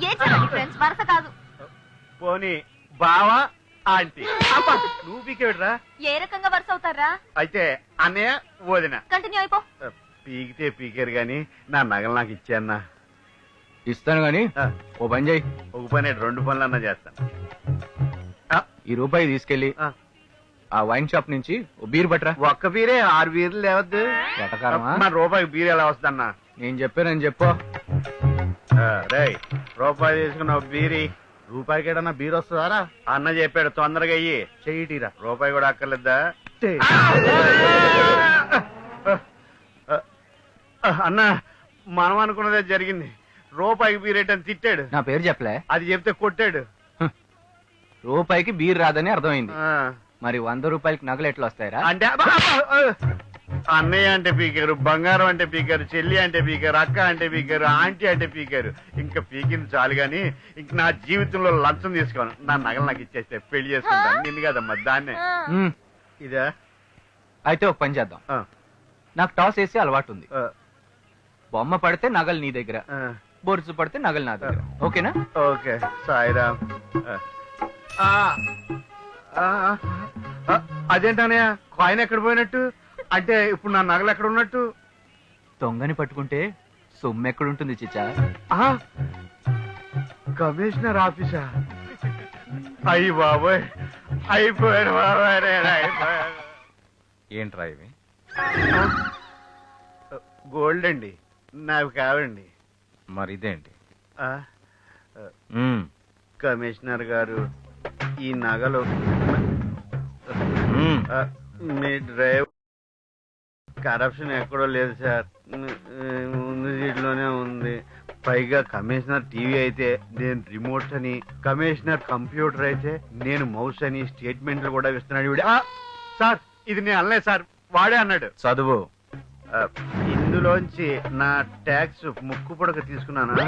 ఏ చెల్లి? ఫ్రెండ్స్ వరస కాదు. పోనీ బావా ఆంటీ. నువ్వు పీకేవిడ్రా? ఏ రకంగా వరుస అవుతారా? అయితే అన్నయ్య వదిన. కంటిన్యూ అయిపో. పీకితే పీకారు గాని నా నగలు నాకు ఇచ్చే అన్న. ఇస్తాను గాని ఓ పని చేయి. ఒక పని 2 పనులన్నా చేస్తాను. ఈ రూపాయి తీసుకెళ్లి ఆ వైన్ షాప్ నుంచి ఓ బీర్ పట్టరా. ఒక్క బీరే 6 బీర్లు లేవద్దు. ఎటకారమా? మన రూపాయికి బీర్ ఎలా వస్తుందన్నా? నేను చెప్పానని చెప్పు. రేయ్, రూపాయి తీసుకున్న బీరి. రూపాయికి ఏడన్నా బీర్ వస్తుందారా? అన్న చెప్పాడు, తొందరగా అయ్యి చెయ్యిటీరా. రూపాయి కూడా అక్కర్లేదా? అన్న, మనం అనుకున్నదే జరిగింది. రూపాయికి బీర్ ఏంటని తిట్టాడు. నా పేరు చెప్పలే? అది చెప్తే కొట్టాడు. రూపాయికి బీర్ రాదని అర్థమైంది. మరి 100 రూపాయలకి నగలు ఎట్లా వస్తాయరా? అంటే అన్నయ్య అంటే పీకారు, బంగారం అంటే పీకారు, చెల్లి అంటే పీకారు, అక్క అంటే పీకారు, ఆంటీ అంటే పీకారు. ఇంకా పీకింది చాలు గాని ఇంక నా జీవితంలో లంచం తీసుకోను. నా నగలు నాకు ఇచ్చేస్తే పెళ్లి చేసుకుంటాను. నిన్ను కదమ్మా, దాన్నే. ఇదా? అయితే ఒక పని చేద్దాం. నాకు టాస్ వేసి అలవాటు ఉంది. బొమ్మ పడితే నగలు నీ దగ్గర, బొరుసు పడితే నగలు నా దగ్గర. ఓకేనా? ఓకే. సాయిరామ్. అదేంటనయ్య, కాయిన్ ఎక్కడ పోయినట్టు? అంటే ఇప్పుడు నా నగలు ఎక్కడ ఉన్నట్టు? దొంగని పట్టుకుంటే సొమ్ము ఎక్కడుంటుంది చిచ్చా? కమిషనర్ ఆఫీసా? అయ్యి బాబోయ్, అయిపోయాడు బాబాయ్. ఏంట్రా ఇవి? గోల్డ్ అండి, నాకు కావండి. మరి ఇదేంటి? కమిషనర్ గారు, ఈ నగలు మీ డ్రైవ్ కరప్షన్ ఎక్కడో లేదు సార్, ముందు సీట్లోనే ఉంది. పైగా కమిషనర్ టీవీ అయితే నేను రిమోట్ అని, కమిషనర్ కంప్యూటర్ అయితే నేను మౌస్ అని స్టేట్మెంట్లు కూడా ఇస్తున్నాడు. సార్, ఇది నేను అనలేదు సార్, వాడే అన్నాడు. చదువు. ఇందులోంచి నా ట్యాక్స్ ముక్కు పుడక తీసుకున్నానా?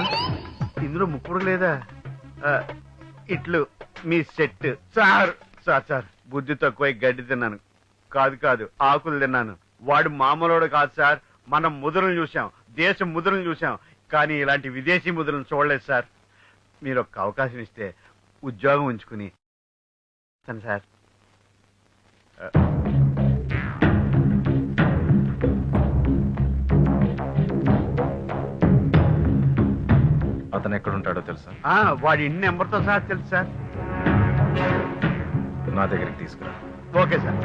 ఇందులో ముక్కు పుడక లేదా? ఇట్లు మీ సెట్. సార్ సార్ సార్, బుద్ధి తక్కువ గడ్డి తిన్నాను. కాదు, ఆకులు తిన్నాను. వాడు మామూలుడు కాదు సార్. మనం ముద్రలు చూసాం, దేశం ముద్రలు చూసాం, కానీ ఇలాంటి విదేశీ ముద్రలను చూడలేదు సార్. మీరు ఒక అవకాశం ఇస్తే ఉద్యోగం ఉంచుకుని సార్. అతను ఎక్కడుంటాడో తెలుసా? వాడి ఇంటి నెంబర్తో సహా తెలుసు సార్. నా దగ్గరికి తీసుకురా. Okay sir.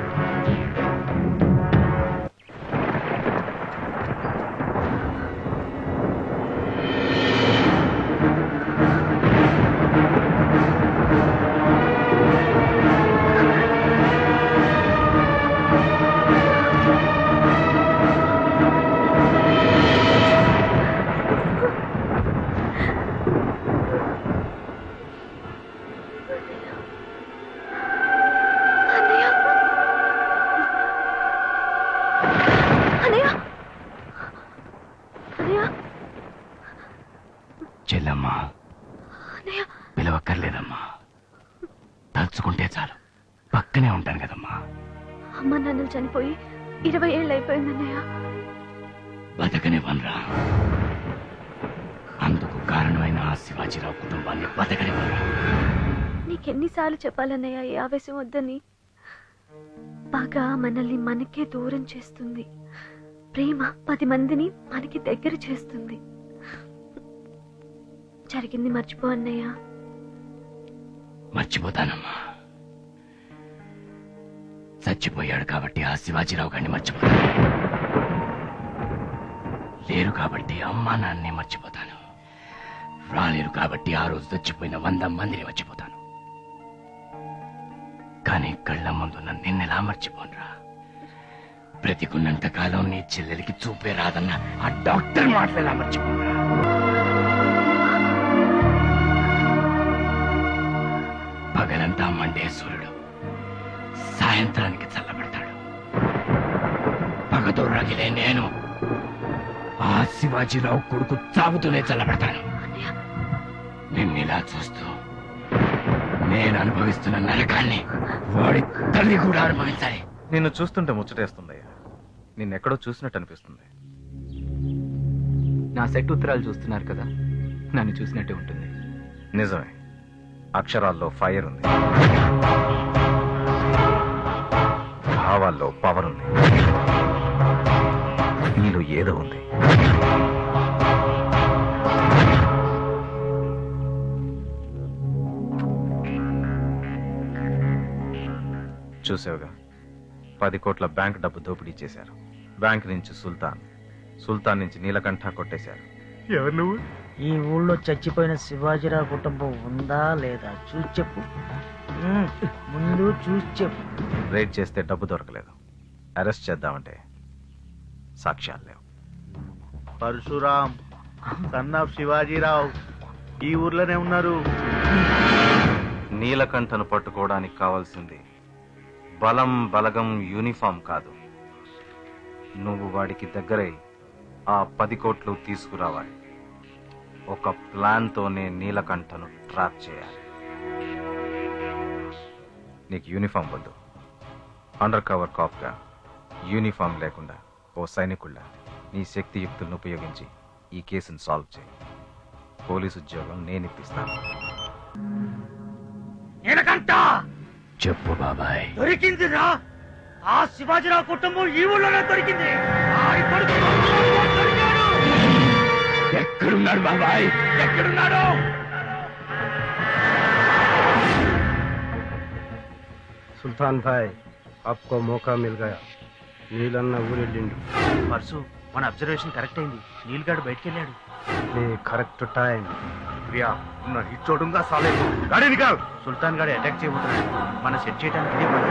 చెల్లమ్మా, పిలవక్కర్లేదమ్మా. తలుచుకుంటే చాలు, పక్కనే ఉంటాను కదమ్మా. అమ్మ నాన్నలు చనిపోయి 20 ఏళ్ళు అయిపోయిందన్నయ్య. బతకనివ్వనరా. అందుకు కారణమైన ఆ శివాజీరావు కుటుంబాన్ని బతకనివ్వనరా. నీకెన్నిసార్లు చెప్పాలన్నయ్య ఈ ఆవేశం వద్దని. పగ మనల్ని మనకే దూరం చేస్తుంది, ప్రేమ 10 మందిని మనకి దగ్గర చేస్తుంది. జరిగింది మర్చిపో అన్నయ్య. మర్చిపోతానమ్మా. చచ్చిపోయాడు కాబట్టి ఆ శివాజీరావు గారిని మర్చిపోతాను. లేరు కాబట్టి అమ్మా నాన్నే మర్చిపోతాను. రాలేరు కాబట్టి ఆ రోజు చచ్చిపోయిన 100 మందిని మర్చిపోతాను. కానీ కళ్ళ ముందున్న నిన్నెలా మర్చిపోనరా. బ్రతికున్నంత కాలం నీ చెల్లెలికి చూపే రాదన్న ఆ డాక్టర్ మాటలు ఎలా మర్చిపోనరా. పగలంతా మండే సూర్యుడు సాయంత్రానికి చల్లబడతాడు. పగతో రగిలే నేను ఆ శివాజీరావు కొడుకు చావుతూనే చల్లబడతాను. నిన్నిలా చూస్తూ నేను అనుభవిస్తున్న నరకాన్ని వాడి తల్లి కూడా అనుభవించాలి. నిన్ను చూస్తుంటే ముచ్చటేస్తుందయ్యా. నిన్నెక్కడో చూసినట్టు అనిపిస్తుంది. నా సెట్ ఉత్తరాలు చూస్తున్నారు కదా, నన్ను చూసినట్టే ఉంటుంది. నిజమే, అక్షరాల్లో ఫైర్ ఉంది, భావాల్లో పవర్ ఉంది, నీలో ఏదో ఉంది. చూసావుగా, 10 కోట్ల బ్యాంక్ డబ్బు దోపిడీ చేశారు. బ్యాంక్ నుంచి సుల్తాన్, సుల్తాన్ నుంచి నీలకంఠ కొట్టేశారు. ఎవరు నువ్వు? ఈ ఊళ్ళో చచ్చిపోయిన శివాజీరావు కుటుంబం ఉందా లేదా చూసి చెప్పు. ముందు చూసి చెప్పు. రైడ్ చేస్తే డబ్బు దొరకలేదు, అరెస్ట్ చేద్దామంటే సాక్ష్యాలు లేవు. పరశురాం సన్ ఆఫ్ శివాజీరావు ఈ ఊర్లోనే ఉన్నారు. నీలకంఠను పట్టుకోవడానికి కావాల్సింది బలం, బలగం, యూనిఫామ్ కాదు. నువ్వు వాడికి దగ్గరై ఆ 10 కోట్లు తీసుకురావాలి. ఒక ప్లాన్ తోనే నీలకంఠను ట్రాప్ చేయాలి. నీకు యూనిఫామ్ వద్దు. అండర్ కవర్ కాప్ గా యూనిఫామ్ లేకుండా ఓ సైనికుళ్ళ నీ శక్తియుక్తులను ఉపయోగించి ఈ కేసును సాల్వ్ చేయి. పోలీసు ఉద్యోగం నేను ఇప్పిస్తాను. చెప్పు బాబాయ్. దొరికిందిరా, ఆ శివాజీరావు కుటుంబం ఈ ఊళ్ళోనే దొరికింది. ఎక్కడున్నాడు బాబాయ్? ఎక్కడున్నాడు? సుల్తాన్ భాయ్, आपको मौका मिल गया. నీలన్న ఊరెళ్ళిండు. పర్సు, మన అబ్జర్వేషన్ కరెక్ట్ అయింది. నీల్గాడు బయటికి వెళ్ళాడు. Correct time. ప్రియా చూడుగా సాలే గాడి నికాల్. సుల్తాన్ గాడు అటాక్ చేయబోతున్నాడు. మనం సెట్ చేయడానికి ఇదే పని.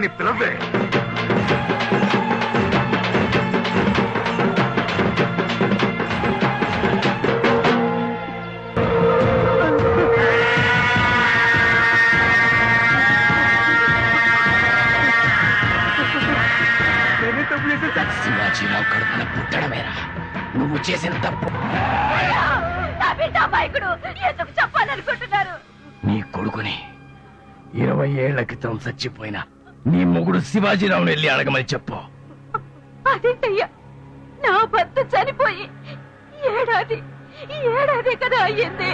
అన్నయ్యని పిలవే. శివాజీరావు కడుపున పుట్టడమేరా నువ్వు చేసిన తప్పు. నా బిడ్డ అమాయకుడు ఎందుకు చెప్పాలనుకుంటున్నారు? నీ కొడుకుని 20 ఏళ్ల క్రితం చచ్చిపోయిన నీ మొగుడు శివాజీరావుని వెళ్ళి అడగమని చెప్పు. అదేంటయ్యా, నా భర్త చనిపోయి ఏడాది కదా అయ్యింది.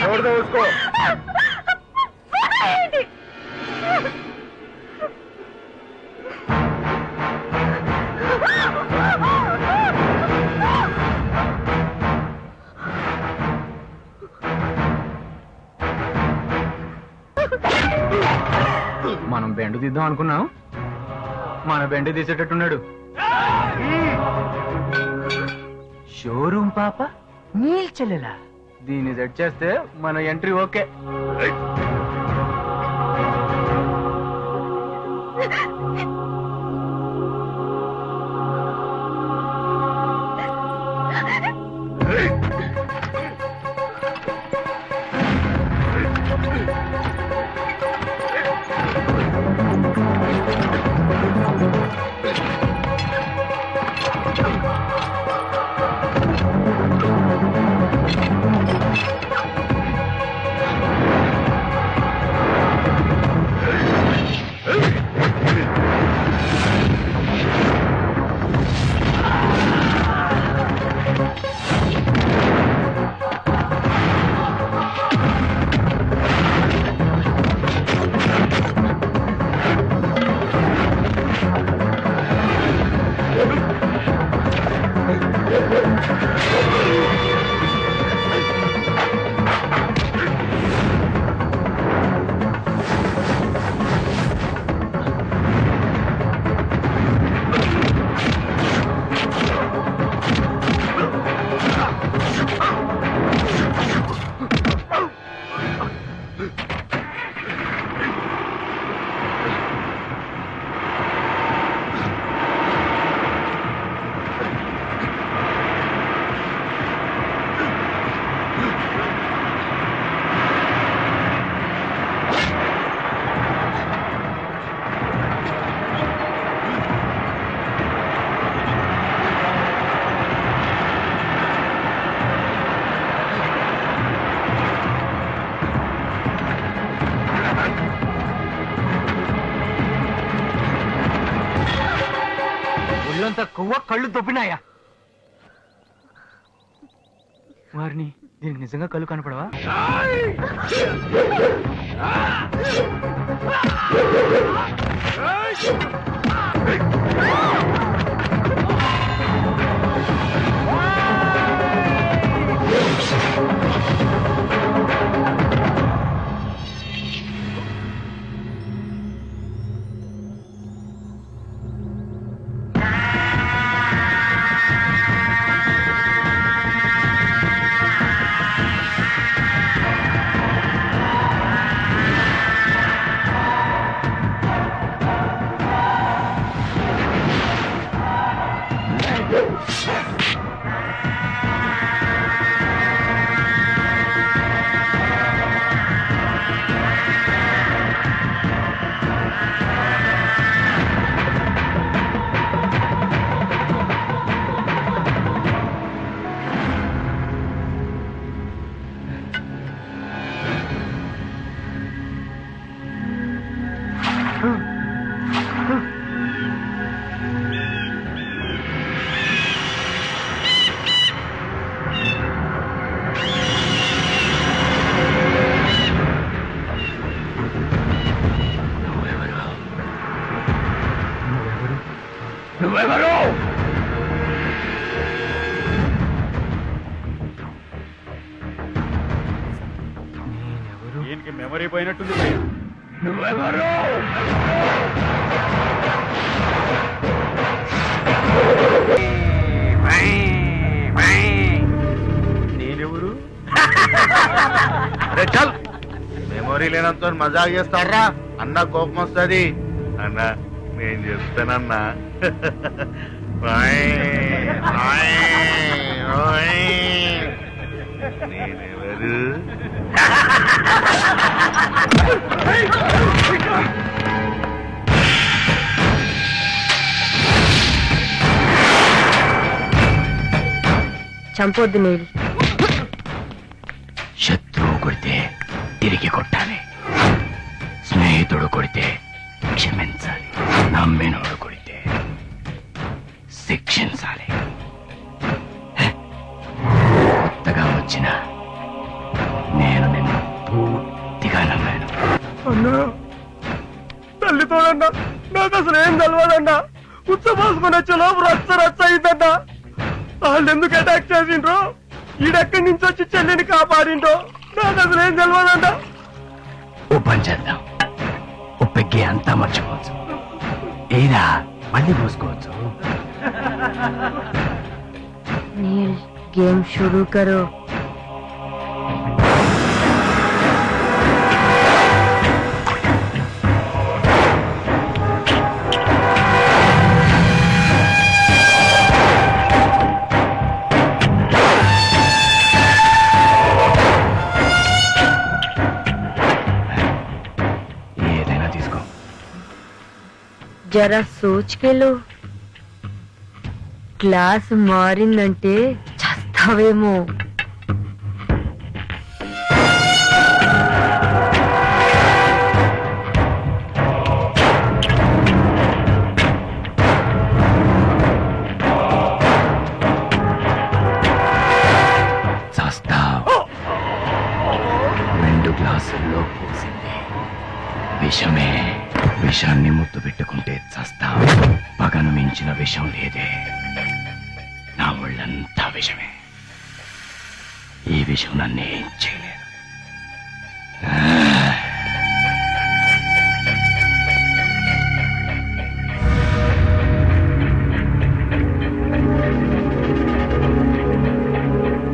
छोड़ दो उसको. మనం బెండు తీద్దాం అనుకున్నాం, మన బెండు తీసేటట్టున్నాడు. షోరూమ్ పాప నీల్చెల్లెలా దీన్ని సెట్ చేస్తే మన ఎంట్రీ ఓకే. ఒళ్ళంతా కొవ్వ, కళ్ళు దొబ్బినాయా? వారిని దీనికి నిజంగా కళ్ళు కనపడవా? వీడికి మెమరీ పోయినట్టుంది భయ్యా. నువ్వెవరు? నేనెవరు? అరే చల్, మెమొరీ లేనంత మజాక్ చేస్తారా అన్న, కోపం వస్తుంది అన్న. నేను చెప్తానన్నా. నేనెవరు? చంపొద్దు నీళ్ళు. శత్రువు కొడితే తిరిగి కొట్టాలి, స్నేహితుడు కొడితే క్షమించాలి, నమ్మినోడు కొడితే శిక్షించాలి. కొత్తగా వచ్చిన నేను నిన్ను పూర్తిగా నమ్మాను. అన్నా తల్లితోడన్నా నాకు అసలు ఏం తెలవదన్నా. ఉచ్చపోసుకొని వచ్చే లోపు రచ్చ రచ్చ అయిందన్నా. వాళ్ళు ఎందుకు అటాక్ చేసిండ్రో, ఈడెక్కడి నుంచి వచ్చి చెల్లిని కాపాడిండ్రో నాకు అసలు ఏం తెలవదన్నా. ఓ పని చేద్దాం, ఓ పెగ్గి అంతా మర్చిపోవచ్చు, ఏదా మళ్ళీ పోసుకోవచ్చు. नील गेम शुरू करो. ఏదైనా తీసుకో. जरा सोच के लो. గ్లాస్ మారిందంటే చస్తావేమో. చస్తావు. 2 గ్లాసుల్లో పోసింది విషమే. విషాన్ని ముద్దు పెట్టుకుంటే చస్తావు. పగను మించిన విషం లేదే. నా ఒళ్ళంతా విషమే. ఈ విషయం నన్నేం చేయలేదు.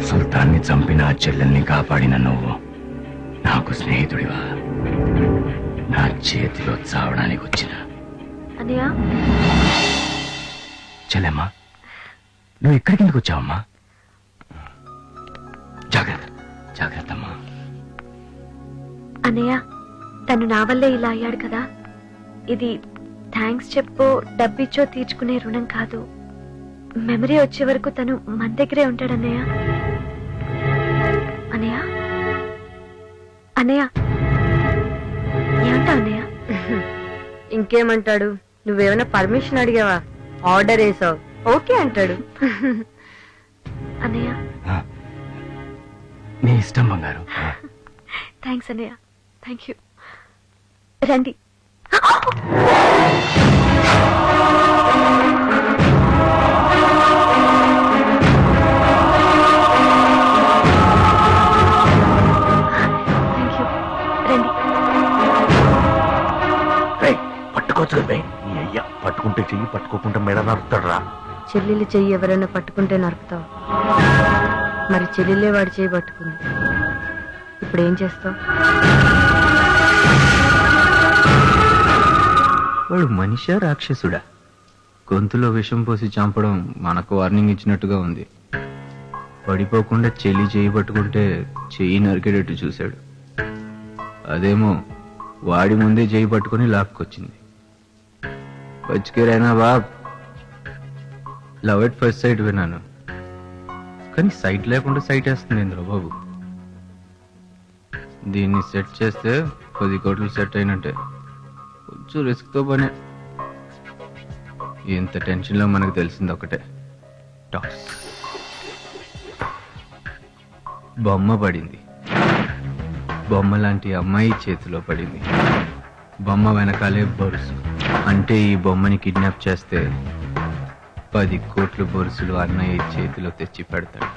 సుల్తాన్ని చంపిన ఆ చెల్లెల్ని కాపాడిన నువ్వు నాకు స్నేహితుడివా? నా చేతిలో చావడానికి వచ్చిన అన్నయ్య, చెల్లెమ్మా, నువ్వు ఇక్కడికి ఎందుకు వచ్చావమ్మా? జాగ్రత్త, జాగ్రత్త అమ్మా. అన్నయ్య, తను నా వల్లే ఇలా అయ్యాడు కదా. ఇది థ్యాంక్స్ చెప్పో డబ్బిచ్చో తీర్చుకునే రుణం కాదు. మెమరీ వచ్చే వరకు తను మన దగ్గరే ఉంటాడు అన్నయ్య. అన్నయ్య, అన్నయ్య, ఏమంటా అన్నయ్య? ఇంకేమంటాడు? నువ్వేమైనా పర్మిషన్ అడిగావా? ఆర్డర్ వేసావు, ఓకే అంటాడు. అన్నయ్య, నీ ఇష్టం బంగారు. థ్యాంక్స్ అన్నయ్య, థ్యాంక్ యూ. రండి. పట్టుకోవచ్చు నీ అయ్యా. పట్టుకుంటే చెయ్యి, పట్టుకోకుండా మెడ నరుకుతాడు రా. చెల్లెలు చెయ్యి ఎవరైనా పట్టుకుంటే నరుకుతావు. మరి చెల్లెలే వాడి చెయ్యి పట్టుకుంది. ఇప్పుడు ఏం చేస్తావు? వాడు మనిషా రాక్షసుడా? గొంతులో విషం పోసి చంపడం మనకు వార్నింగ్ ఇచ్చినట్టుగా ఉంది. పడిపోకుండా చెల్లి చేయి పట్టుకుంటే చెయ్యి నరికేటట్టు చూశాడు. అదేమో వాడి ముందే చేయి పట్టుకుని లాక్కొచ్చింది. బచ్కేరైనా బాబ్. లవ్ ఎట్ ఫస్ట్ సైట్ విన్నాను, కానీ సైట్ లేకుండా సైట్ వేస్తుంది ఇంద్ర బాబు. దీన్ని సెట్ చేస్తే 10 కోట్లు సెట్ అయినట్టే. కొంచెం రిస్క్తో పనే. ఎంత టెన్షన్లో మనకు తెలిసింది ఒకటే, టాస్. బొమ్మ పడింది. బొమ్మ లాంటి అమ్మాయి చేతిలో పడింది. బొమ్మ వెనకాలే బొరుసు. అంటే ఈ బొమ్మని కిడ్నాప్ చేస్తే 10 కోట్ల బొరుసులు అన్నయ్య చేతిలో తెచ్చి పెడతాడు.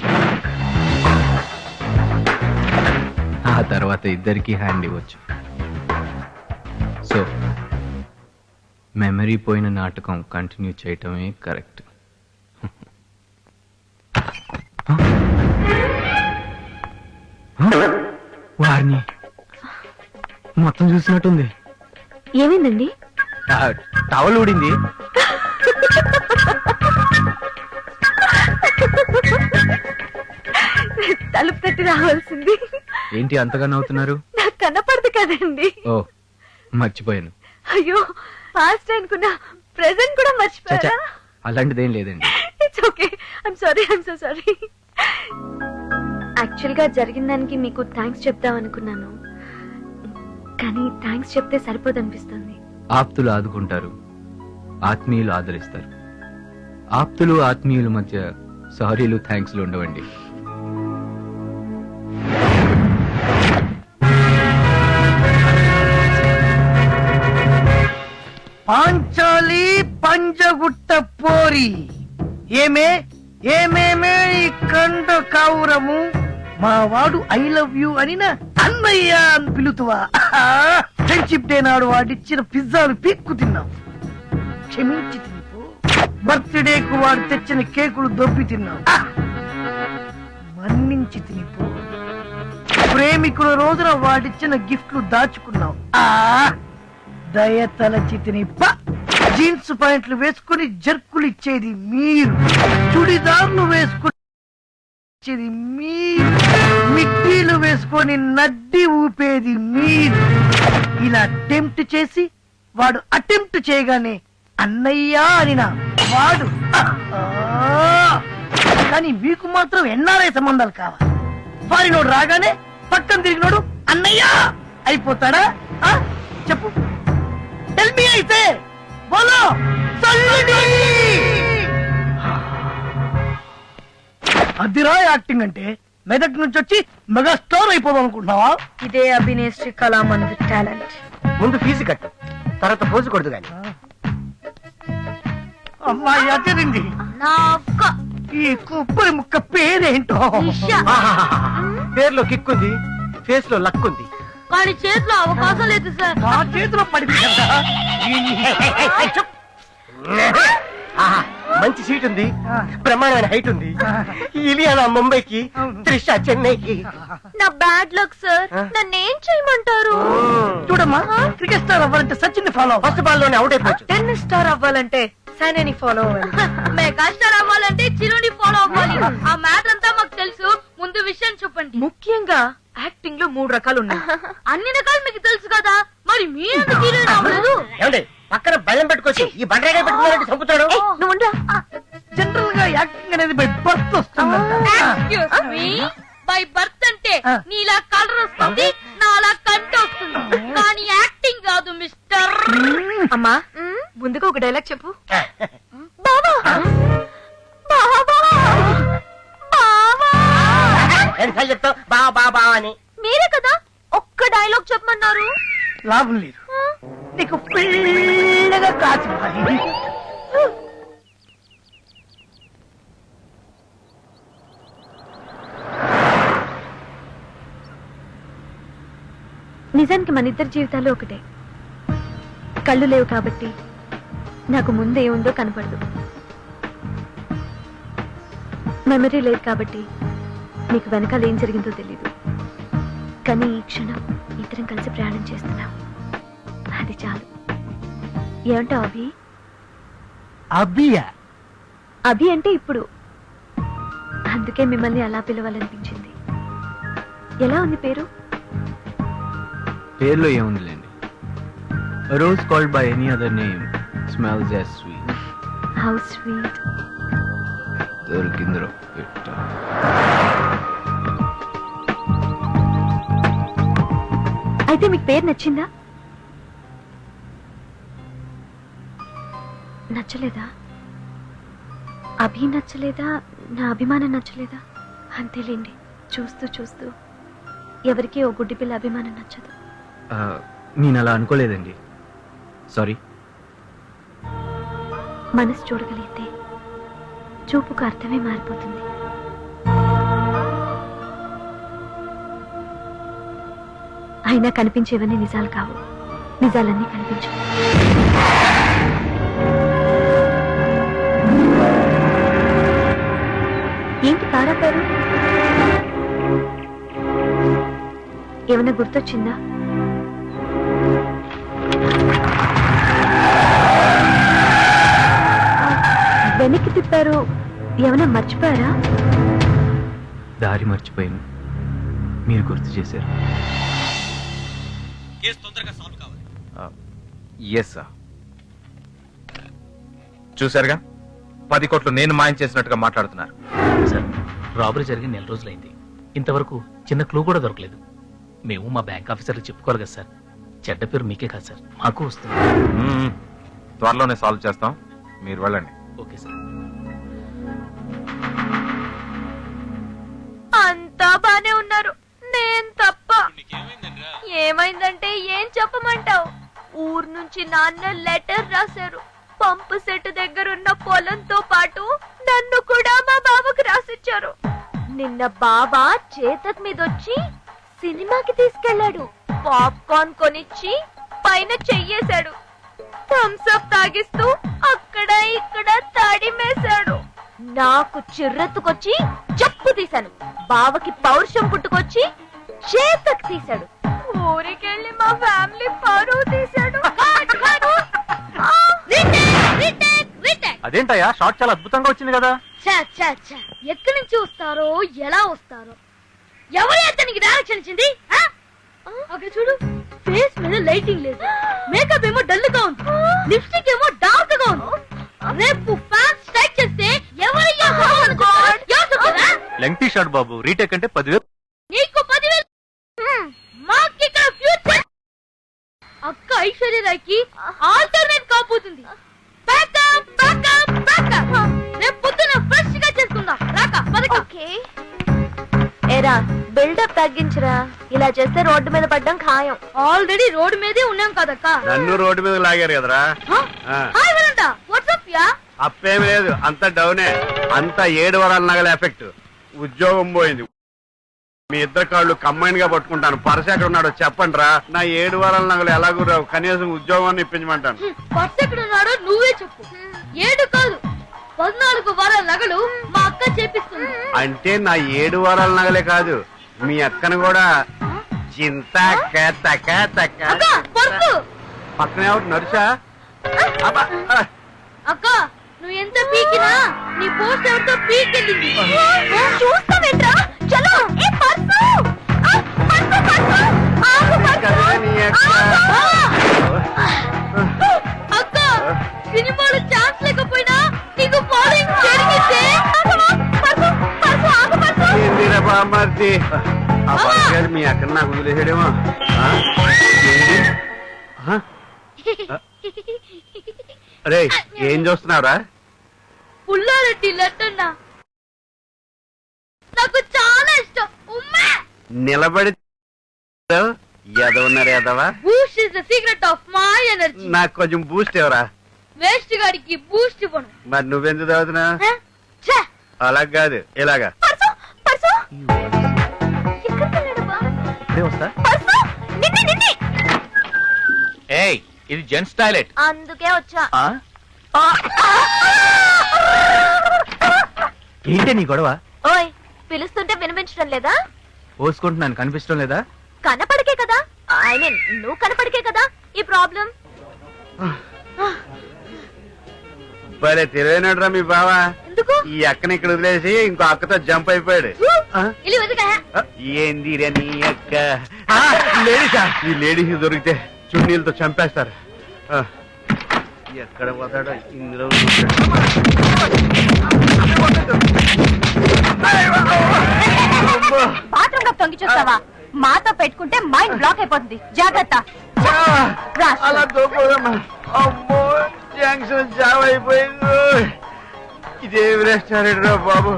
ఆ తర్వాత ఇద్దరికి హ్యాండ్ ఇవ్వచ్చు. సో మెమరీ పోయిన నాటకం కంటిన్యూ చేయటమే కరెక్ట్. వారిని మొత్తం చూసినట్టుంది. ఏమైందండి? టవల్ ఊడింది. తలుపు తట్టి రావాల్సింది. ఏంటి అంతగా నవ్వుతున్నారు? నాకు కనపడదు కదండి. ఓ మర్చిపోయాను. అయ్యో పాస్ట్ అనుకున్నా, ప్రెసెంట్ కూడా మర్చిపోయారా? అలాంటిదేం లేదండి. It's okay, I'm sorry, I'm so sorry. Actual గా జరిగిన దానికి మీకు థ్యాంక్స్ చెప్దాం అనుకున్నాను, కానీ థ్యాంక్స్ చెప్తే సరిపోదనిపిస్తుంది. ఆప్తులు ఆదుకుంటారు, ఆత్మీయులు ఆదరిస్తారు. ఆప్తులు ఆత్మీయుల మధ్య సారీలు థ్యాంక్స్లు ఉండవండి. పాంచాలి పంజగుట్ట పోరి ఏమేమే ఈ కండ కావురము మా వాడు ఐ లవ్ యూ అనిన అన్నయ్య అని పిలుతువా? ఫ్రెండ్షిప్ డే నాడు వాడిచ్చిన పిజ్జాలు పీక్కు తిన్నాం, క్షమించి తినిపో. బర్త్డేకు వాడు తెచ్చిన కేకులు దొబ్బి తిన్నాం, మన్నించి తినిపో. ప్రేమికుల రోజున వాడిచ్చిన గిఫ్ట్లు దాచుకున్నాం, దయ తలచి తినిప. జీన్స్ ప్యాంట్లు వేసుకుని జర్కులు ఇచ్చేది మీరు, చుడిదార్లు వేసుకుని మీరు, మిడ్డీలు వేసుకొని నడ్డి ఊపేది మీరు. ఇలా టెంప్ట్ చేసి వాడు అటెంప్ట్ చేయగానే అన్నయ్యా అనినా వాడు. కానీ మీకు మాత్రం ఎన్ఆర్ఐ సంబంధాలు కావాలి. ఫారినోడు రాగానే పక్కన తిరిగినోడు అన్నయ్యా అయిపోతాడా? చెప్పు, టెల్ మీ. అయితే బోలో అదిరా యాక్టింగ్ అంటే మెదక్ నుంచి వచ్చి మెగా స్టార్ అయిపోదాం అనుకుంటున్నావా? ఇదే అభినేశ్రీ కళామంది టాలెంట్. ముందు ఫీజు కట్టు, తర్వాత పోజు కొడుదు గాని. అమ్మాయి అదిరింది. ఈ కొబ్బరి ముక్క పేరేంటో? పేర్లో కిక్కుంది, ఫేస్ లో లక్కుంది, కానీ చేతిలో అవకాశం లేదు సార్. నా చేతిలో పడింది కదా. మంచి సీట్ ఉంది, ప్రమాణమైన హైట్ ఉంది. ఇలియానా ముంబైకి, త్రిష చెన్నైకి. నా బ్యాడ్ లక్ సార్, నన్నేం చేయమంటారు? చూడమ్మా, క్రికెట్ స్టార్ అవ్వాలంటే సచిన్ ఫాలో, ఫస్ట్ బాల్ లోనే అవుట్ అయిపోవచ్చు. టెన్నిస్ స్టార్ అవ్వాలంటే సైనాని ఫాలో అవ్వాలి. మెగా స్టార్ అవ్వాలంటే చిరుని ఫాలో అవ్వాలి. ఆ మ్యాటర్ అంతా మాకు తెలుసు, ముందు విషయం చెప్పండి. ముఖ్యంగా యాక్టింగ్ లో 3 రకాలు ఉన్నాయి. అన్ని రకాలు మీకు తెలుసు కదా, మరి మీ ఎందుకు హీరోయిన్ అవ్వలేదు? ఏమండి పక్కన బలం పెట్టుకోవచ్చు, ఈ బండగా పెట్టుకున్నారంటే చంపుతాడు. జనరల్ గా యాక్టింగ్ అనేది బై బర్త్ వస్తుంది. బై బర్త్ అంటే నీలా కలర్ వస్తుంది, నాలా కంట వస్తుంది, కానీ యాక్టింగ్ కాదు మిస్టర్. అమ్మా ముందుగా ఒక డైలాగ్ చెప్పు. బాబా చెప్తావు బా బా బా అని. మీరే కదా ఒక్క డైలాగ్ చెప్పమన్నారు. లాభం లేదు, నీకు పిల్లగా కాచి. నిజానికి మన ఇద్దరి జీవితాలు ఒకటే. కళ్ళు లేవు కాబట్టి నాకు ముందే ఏముందో కనపడదు, మెమరీ లేదు కాబట్టి నీకు వెనకాల ఏం జరిగిందో తెలీదు. కానీ ఈ క్షణం ఇద్దరం కలిసి ప్రయాణం చేస్తున్నాం, అది చాలు. ఏమంటావు అభి? అభియా? అభి అంటే ఇప్పుడు, అందుకే మిమ్మల్ని అలా పిలవాలనిపించింది. ఎలా ఉంది పేరు? పేర్లో ఏముందిలేండి. Rose called by any other name smells as sweet. How sweet. దొరికిందిరో పెట్ట. అయితే మీకు పేరు నచ్చిందా? నచ్చలేదా? అభి నచ్చలేదా? నా అభిమానం నచ్చలేదా? అంతేలేండి, చూస్తూ చూస్తూ ఎవరికి ఓ గుడ్డి పిల్ల అభిమానం నచ్చదు. నేను అలా అనుకోలేదండి, సారీ. మనసు చూడగలిగితే చూపుకు అర్థమే మారిపోతుంది. అయినా కనిపించేవన్నీ నిజాలు కావు, నిజాలన్నీ కనిపించవు. ఏంటి పారాపారు? ఏమన్నా గుర్తొచ్చిందా? వెనక్కి తిప్పారు, ఏమన్నా మర్చిపోయారా? దారి మర్చిపోయాను, మీరు గుర్తు చేశారు. Yes sir. చూశారుగా, 10 కోట్లు నేను మాయం చేసినట్టుగా మాట్లాడుతున్నారు. సార్, రాబరీ జరిగి 1 నెల రోజులైంది, ఇంతవరకు చిన్న క్లూ కూడా దొరకలేదు. మేము మా బ్యాంక్ ఆఫీసర్లు చెప్పుకోవాలి కదా సార్. చెడ్డ పేరు మీకే కాదు సార్, మాకు వస్తుంది. త్వరలోనే సాల్వ్ చేస్తాం, మీరు వెళ్ళండి. Okay sir. అంతా బానే ఉన్నారు, నేను తప్ప. ఏమైందంటే ఏం చెప్పమంటావు? ఊరు నుంచి నాన్న లెటర్ రాశారు. పంపు సెట్ దగ్గర ఉన్న పొలంతో పాటు నన్ను కూడా మా బాబుకి రాసిచ్చారు. నిన్న బాబా చేతక్ మీద వచ్చి సినిమాకి తీసుకెళ్లాడు. పాప్కార్న్ కొనిచ్చి పైన చెయ్యేశాడు. థమ్స్ అప్ తాగిస్తూ అక్కడ ఇక్కడ తడిమేశాడు. నాకు చిర్రెత్తుకొచ్చి చెప్పు తీశాను. బావకి పౌరుషం పుట్టుకొచ్చి చేతక్ తీశాడు. ఊరికెళ్ళి మా ఫ్యామిలీ పరువు తీశాడు. అదేంటయ్యా, షాట్ చాలా అద్భుతంగా వచ్చింది కదా. ఎక్కడి నుంచి వస్తారో, ఎలా వస్తారో, ఎవరు అతనికి డైరెక్షన్ ఇచ్చింది? అక్కడ చూడు, ఫేస్ మీద లైటింగ్ లేదు, మేకప్ ఏమో డల్ గా ఉంది, లిప్స్టిక్ ఏమో డార్క్ గా ఉంది. రేపు ఫ్యాన్స్ స్ట్రైక్ చేస్తే ఎవరయ్యా? లెంగ్తీ షాట్ బాబు, రీటేక్ అంటే 10,000. నీకు 10,000, మాకిక్కడ ఫ్యూచర్. అక్క ఐశ్వర్యరాయ్కి ఆల్టర్నేట్ కాబోతుంది. రేపు పొద్దున ఫ్రెష్ గా చేసుకుందాం. ఏరా, బిల్డప్ తగ్గించరా. ఇలా చేస్తే రోడ్డు మీద పడ్డం ఖాయం. ఆల్రెడీ రోడ్డు మీదే ఉన్నాం కదక్క. నన్ను రోడ్డు మీద లాగారు కదరా. హాయ్ వరండా, వాట్సాప్ యా? అప్పేం లేదు, అంత డౌనే. అంత 7 వారాల నగల ఎఫెక్ట్. ఉద్యోగం పోయింది. మీ ఇద్దరు కాళ్ళు కంబైన్ గా పట్టుకుంటాను. పర్స్ ఎక్కడ ఉన్నాడో చెప్పండి రా. నా 7 వారాల నగలు ఎలాగూ రావు, కనీసం ఉద్యోగాన్ని ఇప్పించమంటాను. పర్స్ ఎక్కడ ఉన్నాడో నువ్వే చెప్పు. 7 కాదు, 14 వారాల నగలు మా అక్క చేపిస్తుంది. అంటే నా 7 వారాల నగలే కాదు, మీ అక్కను కూడా చింత పక్కనే ఒకటి నడుచా. అక్క, నువ్వు ఎంత పీకినా నీ పోస్ట్ ఎవరితో పీకెళ్ళింది. చూస్తావేంట్రా? చలో, ఏ పర్సు! అక్క, సినిమాలో ఛాన్స్ లేకపోయినా నీకు ఫాలోయింగ్ జరిగితే బామ్మర్ది ఆ పర్సు మీ అక్కడ నాకు వదిలేసాడేమో. రే, ఏం చూస్తున్నావురా? పుల్లారెడ్డి లెట్టన్నా నాకు చాలా ఇష్టం. నిలబడి ఎదవన్నారు ఎదవా. Boost is the secret of my energy. నాకు కొంచెం బూస్ట్ ఎవరా? వేస్ట్ గాడికి బూస్ట్ ఇవ్వను. మరి నువ్వెందుకు తాగుతున్నా? అలా కాదు, ఇలాగా. ఇప్పుడే వస్తా. ఏయ్, ఇది జెంట్స్ టాయిలెట్. అందుకే వచ్చా. ఏంటి నీ గొడవ? ఓయ్, పిలుస్తుంటే వినిపించడం లేదా? పోసుకుంటున్నాను, కనిపించడం లేదా? కనపడికే కదా, ఐ మీన్ నువ్వు కనపడికే కదా ఈ ప్రాబ్లం. భలే తెలివైనడురా మీ బావా. ఈ అక్కని ఇక్కడ వదిలేసి ఇంకో అక్కతో జంప్ అయిపోయాడు. ఏంది నీ అక్క? లేడీసా? ఈ లేడీస్ దొరికితే చున్నీలతో చంపేస్తారు. ఎక్కడ పోతాడో ఇందులో. బాత్రూమ్ లో తొంగి చూస్తావా? మాతో పెట్టుకుంటే మైండ్ బ్లాక్ అయిపోతుంది, జాగ్రత్త. అలా తోపోదమ్మా. అమ్మో, జంక్షన్ జామ్ అయిపోయింది. ఇదేమి రెస్టారెంట్ రా బాబు,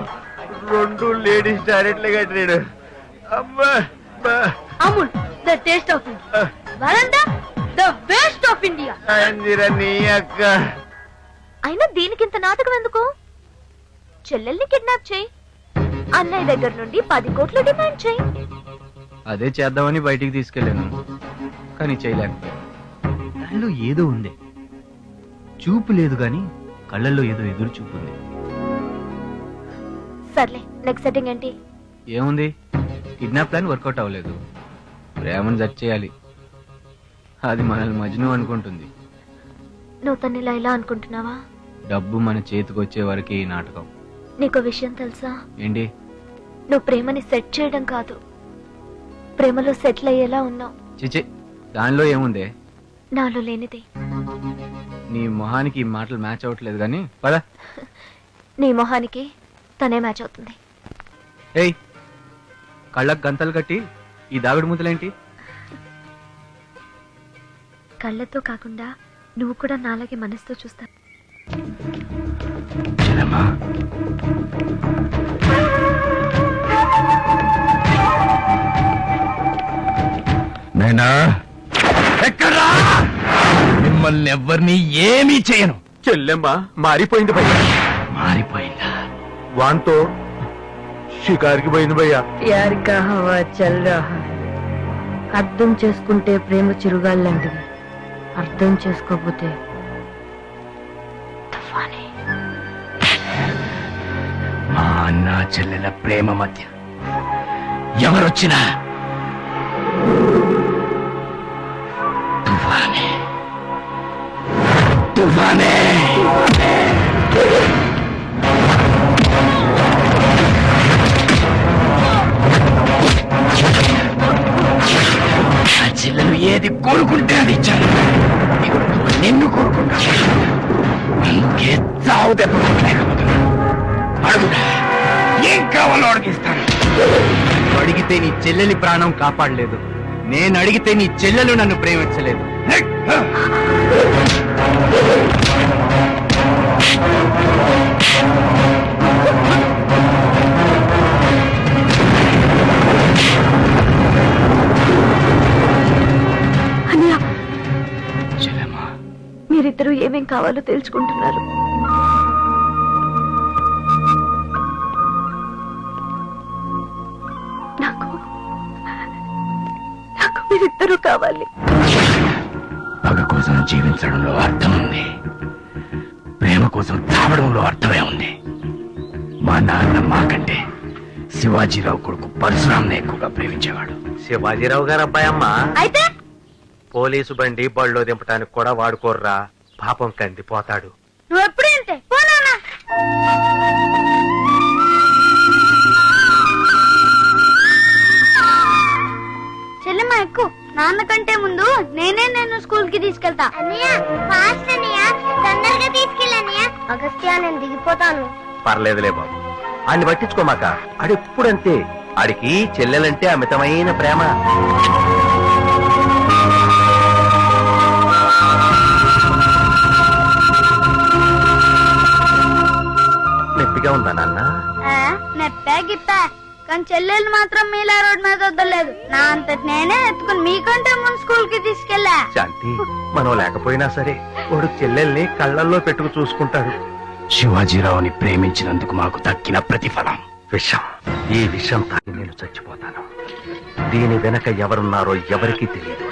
2 లేడీస్ టాయిలెట్లే కట్టినాడు. అమ్మా, Amul the taste of India, వరండా ద బెస్ట్ ఆఫ్ ఇండియా. నీ అక్క. అయినా దీనికింత నాటకం ఎందుకు? చెల్లెల్ని కిడ్నాప్ చేయి, అన్నయ్య దగ్గర నుండి 10 కోట్లు డిమాండ్ చేయి. అదే చేద్దామని బయటికి తీసుకెళ్ళాను, కానీ చేయలేకపోయాను. దానిలో ఏదో ఉంది. చూపు లేదు కానీ కళ్ళల్లో ఏదో ఎదురు చూపు ఉంది. సర్లే, నెక్స్ట్ సెట్టింగ్ ఏంటి? ఏముంది, కిడ్నాప్ ప్లాన్ వర్కౌట్ అవ్వలేదు, ప్రేమను జడ్జ్ చేయాలి. అది మనల్ని మజ్ను అనుకుంటుంది. నువ్వు తను ఇలా అనుకుంటున్నావా? డబ్బు మన చేతికి వచ్చే వరకే ఈ నాటకం. నీకు విషయం తెలుసా? ఏంటి? నువ్వు ప్రేమని సెట్ చేయడం కాదు, ప్రేమలో సెటిల్ అయ్యేలా ఉన్నావు. చిచి, దానిలో ఏముందే? నాలో లేనిది. నీ మొహానికి ఈ మాటలు మ్యాచ్ అవ్వట్లేదు కానీ పద. నీ మొహానికి తనే మ్యాచ్ అవుతుంది. ఏయ్, కళ్ళకు గంతలు కట్టి ఈ దాగుడు మూతలేంటి? కళ్ళతో కాకుండా నువ్వు కూడా నాలాగే మనసుతో చూస్తా. నైనా ఎక్కడా? మిమ్మల్ని ఎవరిని ఏమీ చేయను. చెల్లెమ్మా మారిపోయింది భయ్యా. మారిపోయిందా? వాంతో షికారికి పోయింది భయ్యా. ప్యార్ కా హవా చల్ రహా హై. అర్థం చేసుకుంటే ప్రేమ చిరుగాళ్ళంటిది, అర్థం చేసుకోకపోతే తుఫానే. మా అన్న చెల్లెల ప్రేమ మధ్య ఎవరొచ్చినా తుఫానే తుఫానే. ఆ చెల్లెలు ఏది కోరుకుంటే అది ఇచ్చాను. నిన్ను కోరుకుంటా, ఇంకే చావు దెబ్బ లేకపోతున్నా. అడుగురా, ఏం కావాలో అడిగిస్తాను. అడిగితే నీ చెల్లెలి ప్రాణం కాపాడలేదు, నేను అడిగితే నీ చెల్లెలు నన్ను ప్రేమించలేదు. అన్నయ్య, మీరిద్దరూ ఏమేం కావాలో తెలుసుకుంటున్నారు. నాకు మీరిద్దరూ కావాలి. పగ కోసం జీవించడంలో అర్థం ఉంది, ప్రేమ కోసం తావడంలో అర్థమే ఉంది. మా నాన్న మాకంటే శివాజీరావు కొడుకు పరశురాంని ఎక్కువగా ప్రేమించేవాడు. శివాజీరావు గారు అబ్బాయి అమ్మ అయితే పోలీసు బండి బళ్ళో దింపడానికి కూడా వాడుకోర్రా, పాపం కందిపోతాడు. నువ్వు ఎప్పుడు అంతే పోనా. చెల్లెమ్మ ఎక్కువ, నాన్నకంటే ముందు నేను స్కూల్ కి తీసుకెళ్తా. తొందరగా తీసుకెళ్ళనియా. అగస్త్యా, నేను దిగిపోతాను. పర్లేదులే బాబు, ఆడిని పట్టించుకోమాక. ఆడెప్పుడంతే, ఆడికి చెల్లెలంటే అమితమైన ప్రేమ. నొప్పిగా ఉందా నాన్న? నెప్పే గిప్పా, కానీ చెల్లెలు మాత్రం మీలా రోడ్ మీద వద్దలేదు. నా అంతటి నేనే ఎత్తుకుని మీకంటే ముందు స్కూల్ కి తీసుకెళ్ళా. శాంతి, మనం లేకపోయినా సరే వాడు చెల్లెల్ని కళ్ళల్లో పెట్టుకు చూసుకుంటాడు. శివాజీరావుని ప్రేమించినందుకు మాకు దక్కిన ప్రతిఫలం విషం. ఈ విషం తాగి నేను చచ్చిపోతాను. దీని వెనక ఎవరున్నారో ఎవరికీ తెలియదు.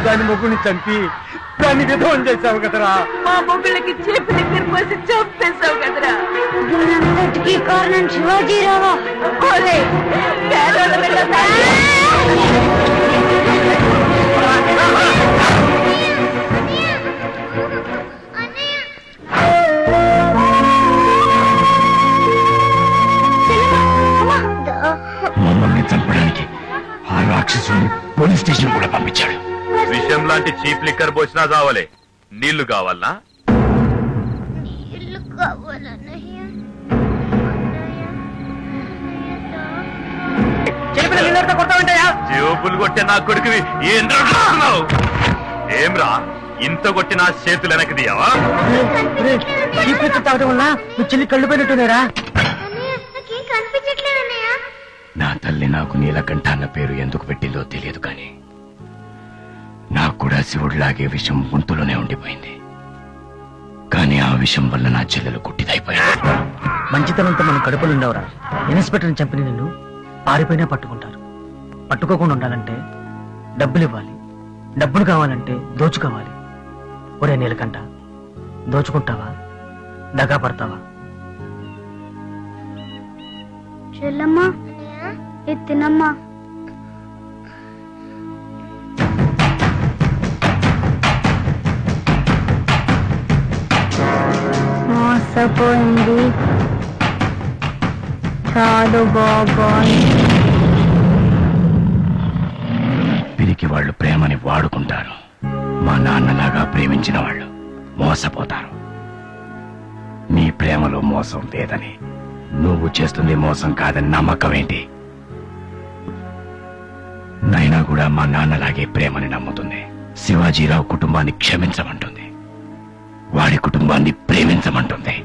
దాని ముగ్గుని చంపి దాన్ని విధవం చేశావు కదరా. మా మొగుళ్ళకి చేప దగ్గర పోసి చంపేశావు కదరా. దీనంతటికీ కారణం శివాజీరావా? మమ్మల్ని చంపడానికి ఆ రాక్షసుని పోలీస్ స్టేషన్ కూడా పంపించాడు. విషయం లాంటి చీప్ లిక్కర్ పోసినా చావలే. నీళ్లు కావాలనా? ఇల్లు కావాలన్నయ్య. జేబులు కొట్టే నా కొడుకువి ఏమ్రా ఇంత కొట్టి నా చేతులు వెనక్కి తీయవా? తాగడం వల్ల మీ చెల్లి కళ్ళు పోయినట్టున్నారా? నా తల్లి నాకు నీలకంఠ అన్న పేరు ఎందుకు పెట్టిందో తెలియదు కానీ నాకు కూడా శివుడిలాగే విషం గొంతులోనే ఉండిపోయింది. కానీ ఆ విషం వల్ల నా చెల్లెలు గుట్టిదైపోయింది. మంచితనంతో మనం కడుపులు ఉండవరా? ఇన్స్పెక్టర్ని చంపిన నిన్ను పారిపోయినా పట్టుకుంటారు. పట్టుకోకుండా ఉండాలంటే డబ్బులు ఇవ్వాలి, డబ్బులు కావాలంటే దోచుకోవాలి. ఒరే నీలకంఠ, దోచుకుంటావా దగా పడతావా? చెల్లమ్మా ఎత్తినమ్మా. మోసపోయింది కాదు బాబాయ్. పిరికి వాళ్ళు ప్రేమని వాడుకుంటారు. మా నాన్నలాగా ప్రేమించిన వాళ్ళు మోసపోతారు. నీ ప్రేమలో మోసం లేదని, నువ్వు చేస్తుంది మోసం కాదని నమ్మకం ఏంటి? నైనా కూడా మా నాన్నలాగే ప్రేమని నమ్ముతుంది. శివాజీరావు కుటుంబాన్ని క్షమించమంటుంది, వాడి కుటుంబాన్ని ప్రేమించమంటుంది.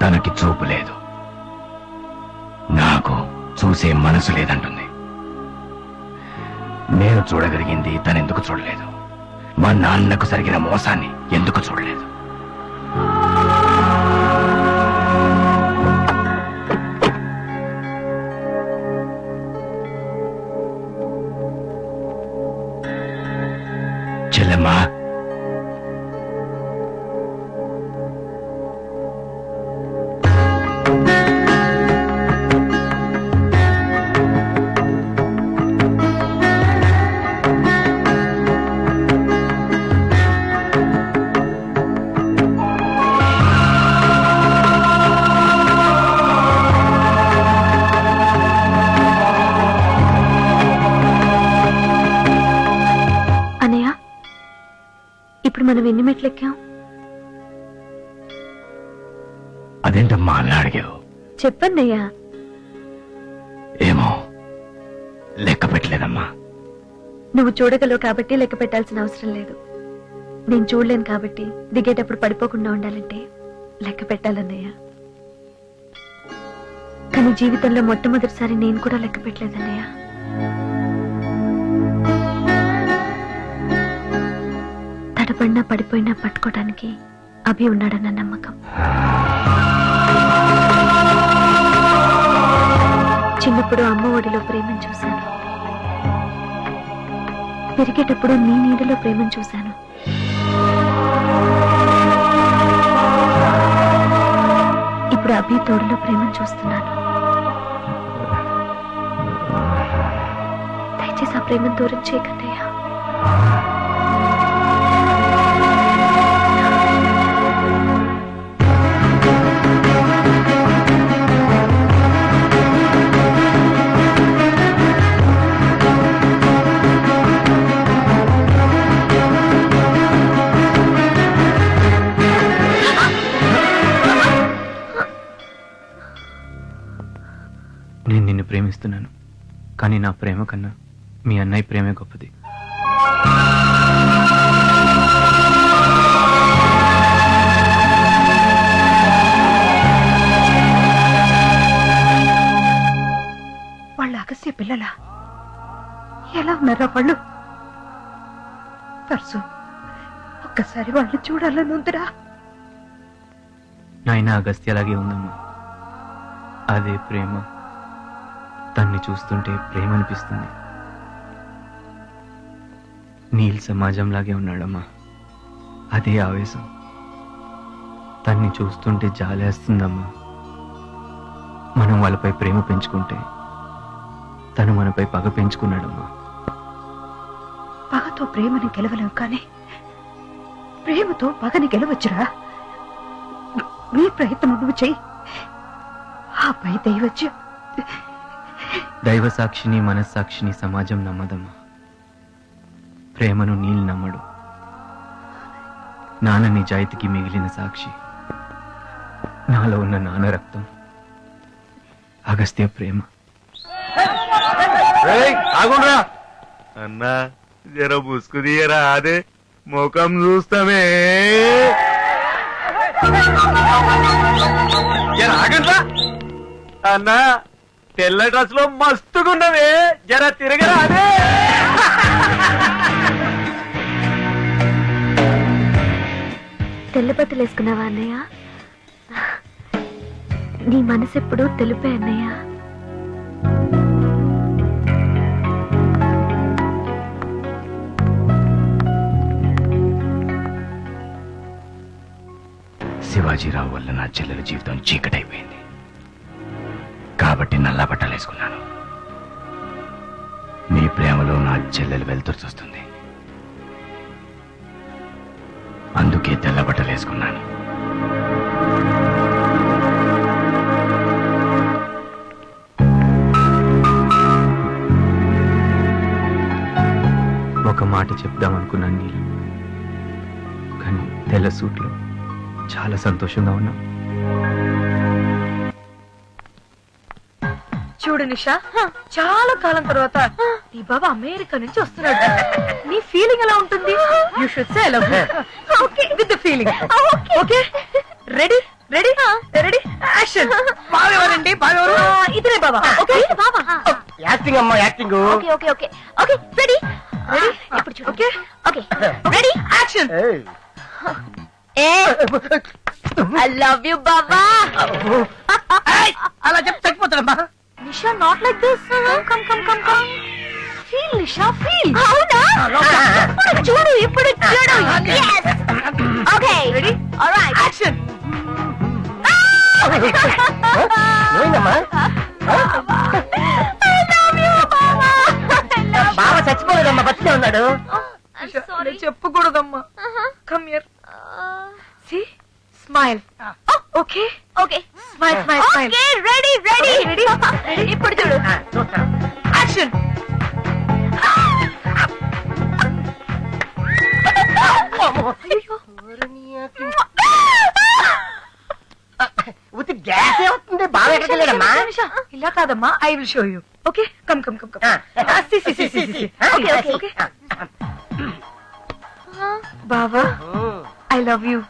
తనకి చూపు లేదు, నాకు చూసే మనసు లేదంటుంది. నేను చూడగలిగింది తనెందుకు చూడలేదు? మా నాన్నకు జరిగిన మోసాన్ని ఎందుకు చూడలేదు? చెల్లెమ్మా, ఇప్పుడు మనం ఎన్ని మెట్లు ఎక్కాం? అదేంటమ్మా అలా అడిగావు? చెప్పన్నయ్యా. ఏమో లెక్క పెట్టలేదమ్మా. నువ్వు చూడగలవు కాబట్టి లెక్క పెట్టాల్సిన అవసరం లేదు. నేను చూడలేను కాబట్టి దిగేటప్పుడు పడిపోకుండా ఉండాలంటే లెక్క పెట్టాలన్నయ్యా. కానీ జీవితంలో మొట్టమొదటిసారి నేను కూడా లెక్క పెట్టలేదన్నయ్యా. తడపడినా పడిపోయినా పట్టుకోవడానికి అభి ఉన్నాడన్న నమ్మకం. చిన్నప్పుడు అమ్మ ఒడిలో ప్రేమను చూశాను, పెరిగేటప్పుడు నీ నీడలో ప్రేమను చూశాను. ఇప్పుడు అభి తోడులో ప్రేమను చూస్తున్నాను. దయచేసి ఆ ప్రేమను దూరం చేయకండియా. నేను నిన్ను ప్రేమిస్తున్నాను, కానీ నా ప్రేమ కన్నా మీ అన్నయ్య ప్రేమే గొప్పది. వాళ్ళ అగస్య పిల్లలా ఎలా ఉన్నారా వాళ్ళు? పర్సు ఒక్కసారి వాళ్ళు చూడాలని ఉందిరా. నాయన అగస్త్య అలాగే ఉందమ్మా. అదే ప్రేమ. తన్ని చూస్తుంటే ప్రేమ అనిపిస్తుంది. నీల్ సమాజంలాగే ఉన్నాడమ్మా. అదే ఆవేశం. తన్ని చూస్తుంటే జాలేస్తుందమ్మా. మనం వాళ్ళపై ప్రేమ పెంచుకుంటే తను మనపై పగ పెంచుకున్నాడమ్మా. పగతో ప్రేమని గెలవలేవు, కానీ ప్రేమతో పగని గెలవచ్చురా. నీ ప్రయత్నం నువ్వు చెయ్యి. ఆపై దైవజ్ఞ దైవ సాక్షిని మనస్సాక్షిని సమాజం నమ్మదమ్మా. ప్రేమను నీళ్ళు నమ్మడు. నాన్న నిజాయితీకి మిగిలిన సాక్షి. నాలో ఉన్న నాన్న రక్తం అగస్త్య ప్రేమ. ఆగుండ్రా అన్నా, జర ముసుగు తీయరా, అదే ముఖం చూస్తామే. ఆగండ్రా అన్నా, తెల్ల డ్రెస్ లో మస్తుగున్నవే, జర తిరగరా అదే. తెల్ల బట్టలు వేసుకున్నావా అన్నయ్య? నీ మనసు ఎప్పుడు తెలుపే అన్నయ్య. శివాజీరావు వల్ల నా చెల్లెల జీవితం చీకటైపోయింది కాబట్టి నల్ల బట్టలు వేసుకున్నాను. నీ ప్రేమలో నా చెల్లెలు వెళ్తురు చూస్తుంది, అందుకే తెల్ల బట్టలు వేసుకున్నాను. ఒక మాట చెప్దామనుకున్నాను నీళ్ళు, కానీ తెల్ల సూట్లో చాలా సంతోషంగా ఉన్నా. చూడు నిషా, చాలా కాలం తర్వాత నీ బాబా అమెరికా నుంచి వస్తున్నాడు. నీ ఫీలింగ్ ఎలా ఉంటుంది? You should say I love you. Okay, with the feeling. Okay, ready ready ready action. బావ ఎవరండి? బావ ఎవరు? ఇతనే బాబా. ఓకే బాబా, యాక్టింగ్ అమ్మా, acting. Okay okay okay okay ready ready ఇప్పుడు చూడు. Okay okay ready action. I love you Baba. అలా చెప్పి చచ్చిపోతాడమ్మా. Nisha not like this. Come come come come feel Nisha feel. అవునా? ఇప్పుడు చూడు, ఇప్పుడు చూడు. yes okay ready alright action. ఏమైందమ్మా? బావ చచ్చిపోలేదమ్మా, బతికే ఉన్నాడు. చెప్పకూడదమ్మా. Come here, see smile. Okay okay smile smile smile. Okay ready ready ready ఇప్పుడు చూడు యాక్షన్. ఉత్తి గ్యాస్ అవుతుంది. బావ ఎక్కడికి వెళ్ళాడమ్మా? ఇలా కాదమ్మా, I will show you. Okay come come come come. Okay okay okay. బావా I love you.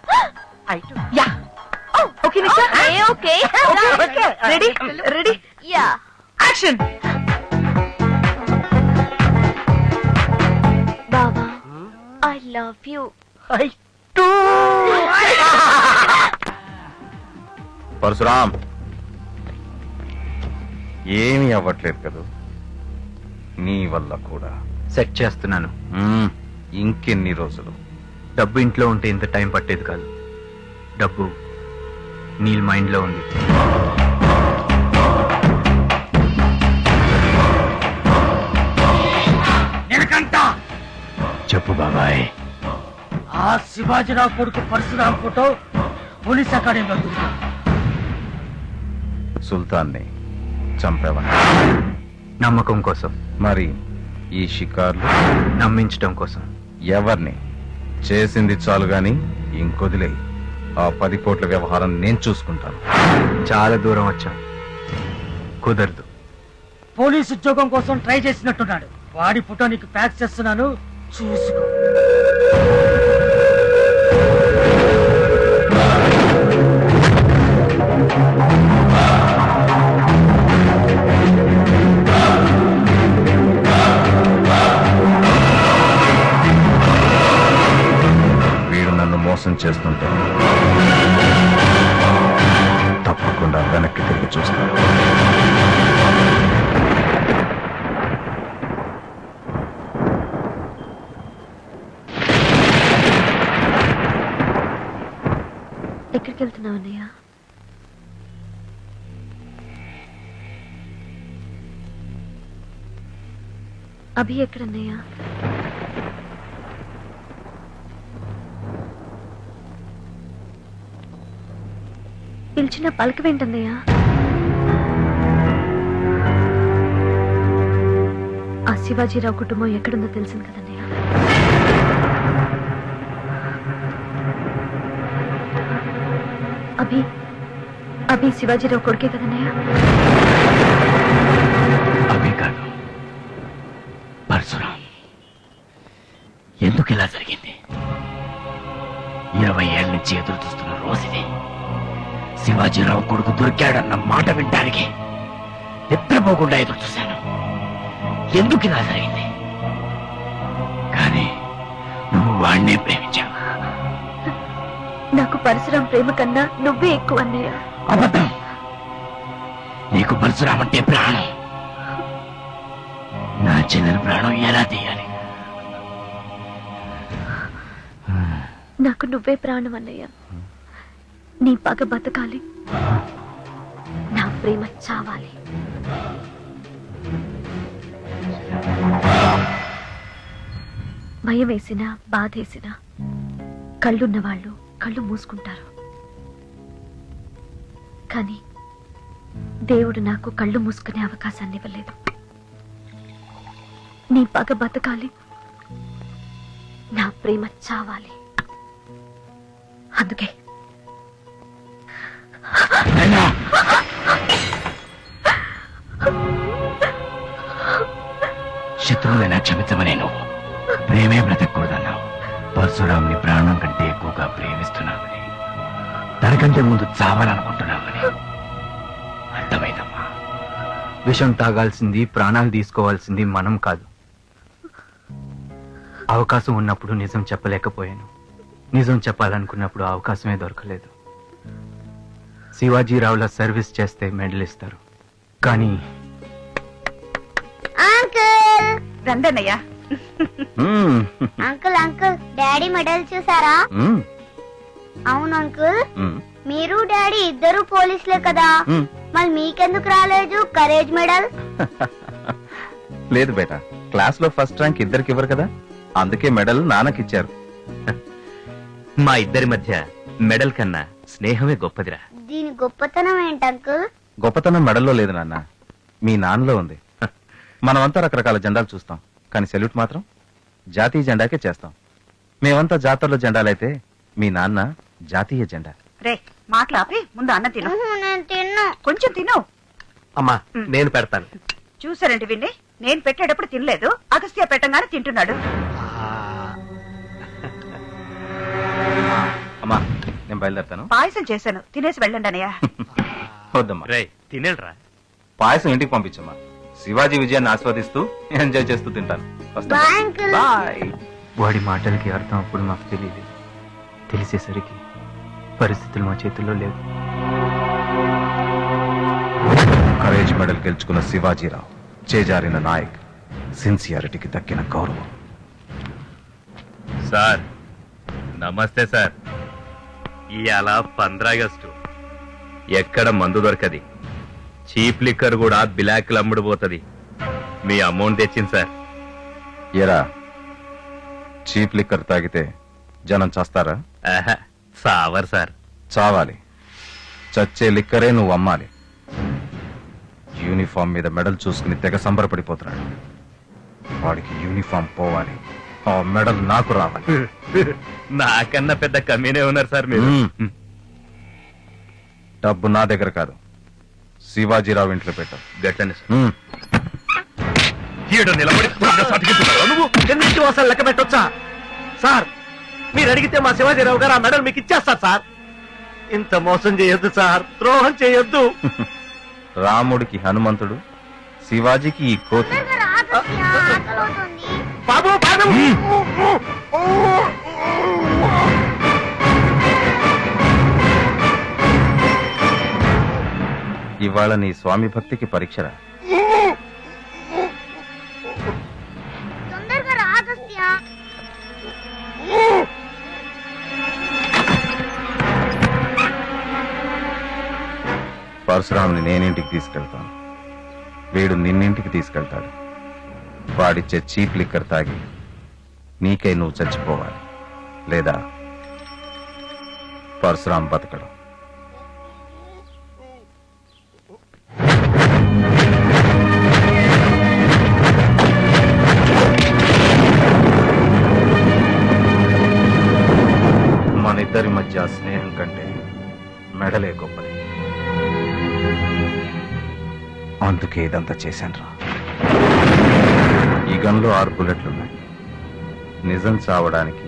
Yeah okay Nisha. Okay okay ready ready yeah action. బావా ఐ లవ్ యూ. పరశురాం, ఏమీ అవ్వట్లేదు కదా నీ వల్ల కూడా. సెట్ చేస్తున్నాను. ఇంకెన్ని రోజులు? డబ్బు ఇంట్లో ఉంటే ఇంత టైం పట్టేది కాదు. డబ్బు నీల్ మైండ్ లో ఉంది. చెప్పు బాబాయ్. ఆ శివాజీరావు కొడుకు పరశురాం ఫోటో పోలీస్ అకాడమీలో దొరికింది. సుల్తాన్ని చంపావా? నమ్మకం కోసం. మరి ఈ షికార్లు? నమ్మించడం కోసం. ఎవరిని? చేసింది చాలు గాని ఇంకొదిలే. ఆ 10 కోట్ల వ్యవహారం నేను చూసుకుంటాను. చాలా దూరం వచ్చాం, కుదరదు. పోలీస్ ఉద్యోగం కోసం ట్రై చేసినట్టున్నాడు. వాడి ఫోటో నీకు ప్యాక్ చేస్తున్నాను, చూసుకో. వీడు నన్ను మోసం చేస్తుంటే తప్పకుండా వెనక్కి తిరిగి చూస్తాను. ఎక్కడికి వెళ్తున్నావు అన్నయ్య? అభి ఎక్కడన్నయ్య? పిలిచిన పలక వెంటన్నయ్య. ఆ శివాజీరావు కుటుంబం ఎక్కడుందో తెలిసింది కదన్నయ్య. అభి అభి శివాజీరావు కొడుకే కదన్నయ్య? అభి కాదు, పరశురాం. ఎందుకు ఇలా జరిగింది? 20 ఏళ్ళ నుంచి ఎదురు చూస్తున్న రోజుది. శివాజీరావు కొడుకు దొరికాడన్న మాట వినడానికి నిద్రపోకుండా ఎదురు చూశాను. ఎందుకు ఇలా జరిగింది? కానీ నువ్వు వాణ్ణే ప్రేమించావు. నాకు పరశురాం ప్రేమ కన్నా నువ్వే ఎక్కువ అన్నయ్య. అబద్ధం. నీకు పరశురాం అంటే ప్రాణం. నా చెల్లెల ప్రాణం ఎలా తీయాలి? నాకు నువ్వే ప్రాణం అన్నయ్య. నీ పగ బతకాలి, నా ప్రేమ చావాలి. భయం వేసినా బాధేసినా కళ్ళున్న వాళ్ళు కళ్ళు మూసుకుంటారు. కానీ దేవుడు నాకు కళ్ళు మూసుకునే అవకాశాన్ని ఇవ్వలేదు. నీ పగ బతకాలి, నా ప్రేమ చావాలి. అందుకే శత్రువులైనా క్షమించమనే నువ్వు ప్రేమే బ్రతకూడదన్నావు. పరశురాంని ప్రాణం కంటే ఎక్కువగా ప్రేమిస్తున్నావని, తనకంటే ముందు చావాలనుకుంటున్నావని అర్థమైందమ్మా. విషం తాగాల్సింది, ప్రాణాలు తీసుకోవాల్సింది మనం కాదు. అవకాశం ఉన్నప్పుడు నిజం చెప్పలేకపోయాను. నిజం చెప్పాలనుకున్నప్పుడు అవకాశమే దొరకలేదు. శివాజీరావుల సర్వీస్ చేస్తే మెడల్ ఇస్తారు, కానీ రండన్నయ్య. అంకుల్ అంకుల్ డాడీ మెడల్ చూసారా? అవును అంకుల్, మీరు డాడీ ఇద్దరు పోలీసులే కదా, మరి మీకెందుకు రాలేదు కరేజ్ మెడల్? లేదు బేటా, క్లాస్ లో ఫస్ట్ ర్యాంక్ ఇద్దరికి ఇవ్వరు కదా, అందుకే మెడల్ నాన్నకిచ్చారు. మా ఇద్దరి మధ్య మెడల్ కన్నా స్నేహమే గొప్పదిరా. దీని గొప్పతనం ఏంటి అంకుల్? గొప్పతనం మెడల్లో లేదు నాన్న, మీ నాన్నలో ఉంది. మనమంతా రకరకాల జెండాలు చూస్తాం, కానీ సెల్యూట్ మాత్రం జాతీయ జెండాకే చేస్తాం. మేమంతా జాతరలో జెండాలైతే మీ నాన్న జాతీయ జెండా. రే మాట్లాపి ముందు అన్న తిను. నేను తిన్ను. కొంచెం తిను. అమ్మా నేను పెడతాను. చూసారండి విన్ని, నేను పెట్టేటప్పుడు తినలేదు, అగస్త్య పెట్టంగానే తింటున్నాడు. అమ్మా నేను బయలుదేరుతాను. పాయసం చేశాను, తినేసి వెళ్ళండి అన్నయ్య. వద్దమ్మా, రే తినేలరా. పాయసం ఇంటికి పంపించమ్మా. శివాజీ విజయాన్ని ఆస్వాదిస్తూ ఎంజాయ్ చేస్తూ తింటాను. Bye uncle. బాయ్. వాడి మాటలకి అర్థం అప్పుడు మాకు తెలియదు. తెలిసేసరికి పరిస్థితులు మా చేతుల్లో లేవు. కరేజ్ మెడల్ గెలుచుకున్న శివాజీరావు చేజారిన నాయక్, సిన్సియారిటీకి దక్కిన గౌరవం. సార్ నమస్తే సార్. ఇవాళ 15 ఆగస్టు. ఎక్కడ మందు దొరకది, చీప్ లిక్కర్ కూడా బ్లాక్ అమ్ముడు పోతుంది. మీ అమౌంట్ తెచ్చింది సార్. ఎరా, చీప్ లిక్కర్ తాగితే జనం చేస్తారా? సావర్ సార్. చావాలి. చచ్చే లిక్కరే నువ్వు అమ్మాలి. యూనిఫామ్ మీద మెడల్ చూసుకుని తెగ సంబరపడిపోతున్నాడు. వాడికి యూనిఫామ్ పోవాలి, ఆ మెడల్ నాకు రావాలి. నాకన్నా పెద్ద కమ్మీనే ఉన్నారు సార్ మీరు. డబ్బు నా దగ్గర కాదు, శివాజీరావు ఇంట్లో పెట్టావు. గట్లనే ఎన్నింటి వాసాలు లెక్క పెట్టొచ్చా సార్? మీరు అడిగితే మా శివాజీరావు గారు ఆ మెడల్ మీకు ఇచ్చేస్తారు సార్. ఇంత మోసం చేయొద్దు సార్, ద్రోహం చేయొద్దు. రాముడికి హనుమంతుడు, శివాజీకి ఈ కోతి. బాబు బాబు ఇవాళ నీ స్వామి భక్తికి పరీక్షరా? తొందరగా రా అగస్త్య. పరశురాముని నేనింటికి తీసుకెళ్తాను, వీడు నిన్నింటికి తీసుకెళ్తాడు. వాడిచ్చే చీప్ లిక్కర్ తాగి నీకై నువ్వు చచ్చిపోవాలి, లేదా పరశురాం బతకడు. మన ఇద్దరి మధ్య స్నేహం కంటే మెడలే గొప్పది. అందుకే ఇదంతా చేశాను. ఈ గన్లో 6 బుల్లెట్లున్నాయి. నిజం చావడానికి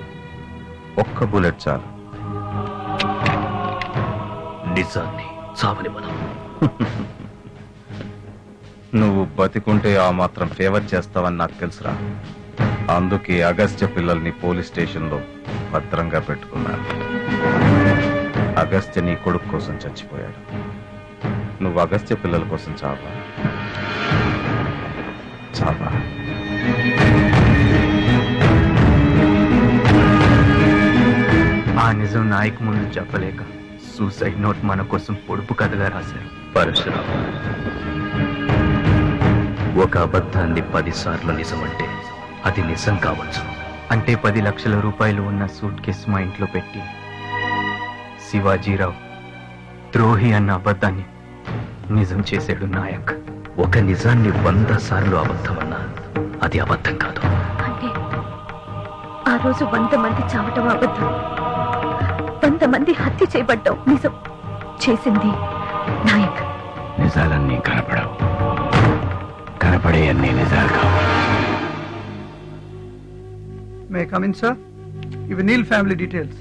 ఒక్క బుల్లెట్ చాలు. నిజాన్ని చావని మనం. నువ్వు బతికుంటే ఆ మాత్రం ఫేవర్ చేస్తావని నాకు తెలుసురా. అందుకే అగస్త్య పిల్లల్ని పోలీస్ స్టేషన్లో భద్రంగా పెట్టుకున్నాను. అగస్త్య నీ కొడుకు కోసం చచ్చిపోయాడు. నువ్వు అగస్త్య పిల్లల కోసం చావా? చావా? ఆ నిజం నాయకు ముందు చెప్పలేక సూసైడ్ నోట్ మన కోసం పొడుపు కథగా రాశారు. పరశురామ, ఒక అబద్ధాన్ని 10 సార్లు నిజమంటే అది నిజం కావచ్చు. అంటే 10 లక్షల రూపాయలు ఉన్న సూట్ కేసు మా ఇంట్లో పెట్టి శివాజీరావు ద్రోహి అన్న అబద్ధాన్ని నిజం చేశాడు నాయక్. ఒక నిజాన్ని 100 సార్లు అబద్ధమన్నా అది అబద్ధం కాదు. అంటే ఆ రోజు 100 మంది చావటం అబద్ధం, 100 మంది హత్య చేయబడ్డం నిజం. చేసింది నాయక్. నిజాలన్నీ కనపడవు, కనపడే అన్ని నిజాలు కావు. May come in sir. ఇవి నీల్ ఫ్యామిలీ డీటెయిల్స్.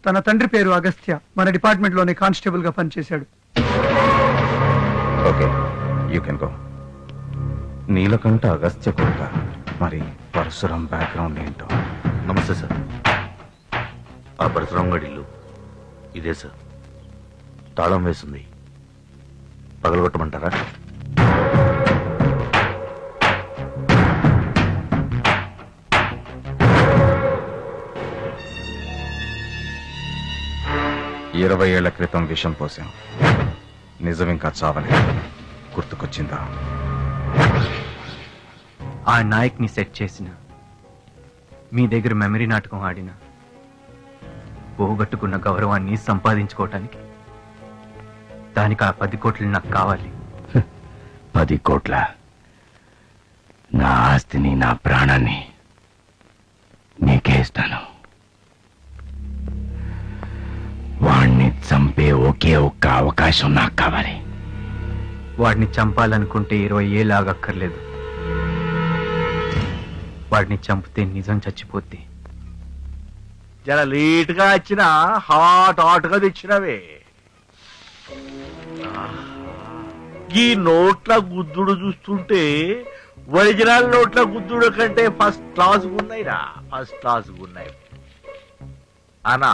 తన తండ్రి పేరు అగస్త్య. మన డిపార్ట్మెంట్ లోనే కానిస్టేబుల్ గా పనిచేశాడు. Okay, you can go. Neelakantha Agastya కొడుక, మరి పరశురాం బ్యాక్గ్రౌండ్ ఏంటో. నమస్తే సార్. ఆ పరశురాం గడి ఇల్లు ఇదే సార్. తాళం వేసింది, పగలగొట్టమంటారా? ఇరవై ఏళ్ల క్రితం విషం పోసాం. నిజం ఇంకా చావలేదు. గుర్తుకొచ్చిందా? ఆ నాయక్ ని సెట్ చేసిన, మీ దగ్గర మెమరీ నాటకం ఆడిన, పోగొట్టుకున్న గౌరవాన్ని సంపాదించుకోవటానికి దానికి ఆ 10 కోట్లు నాకు కావాలి. 10 కోట్ల? నా ఆస్తిని, నా ప్రాణాన్ని నీకే ఇస్తాను. వాణ్ణి చంపే ఒకే ఒక్క అవకాశం నాకు కావాలి. వాడిని చంపాలనుకుంటే 20 ఏళ్ళు ఆగక్కర్లేదు. వాడిని చంపితే నిజం చచ్చిపోద్ది. జర లేట్ గా వచ్చిన హాట్ గా తెచ్చినవే. ఈ నోట్ల గుద్దుడు చూస్తుంటే ఒరిజినల్ నోట్ల గుద్దుడు కంటే ఫస్ట్ క్లాస్ ఉన్నాయిరా, ఫస్ట్ క్లాస్ ఉన్నాయి. అనా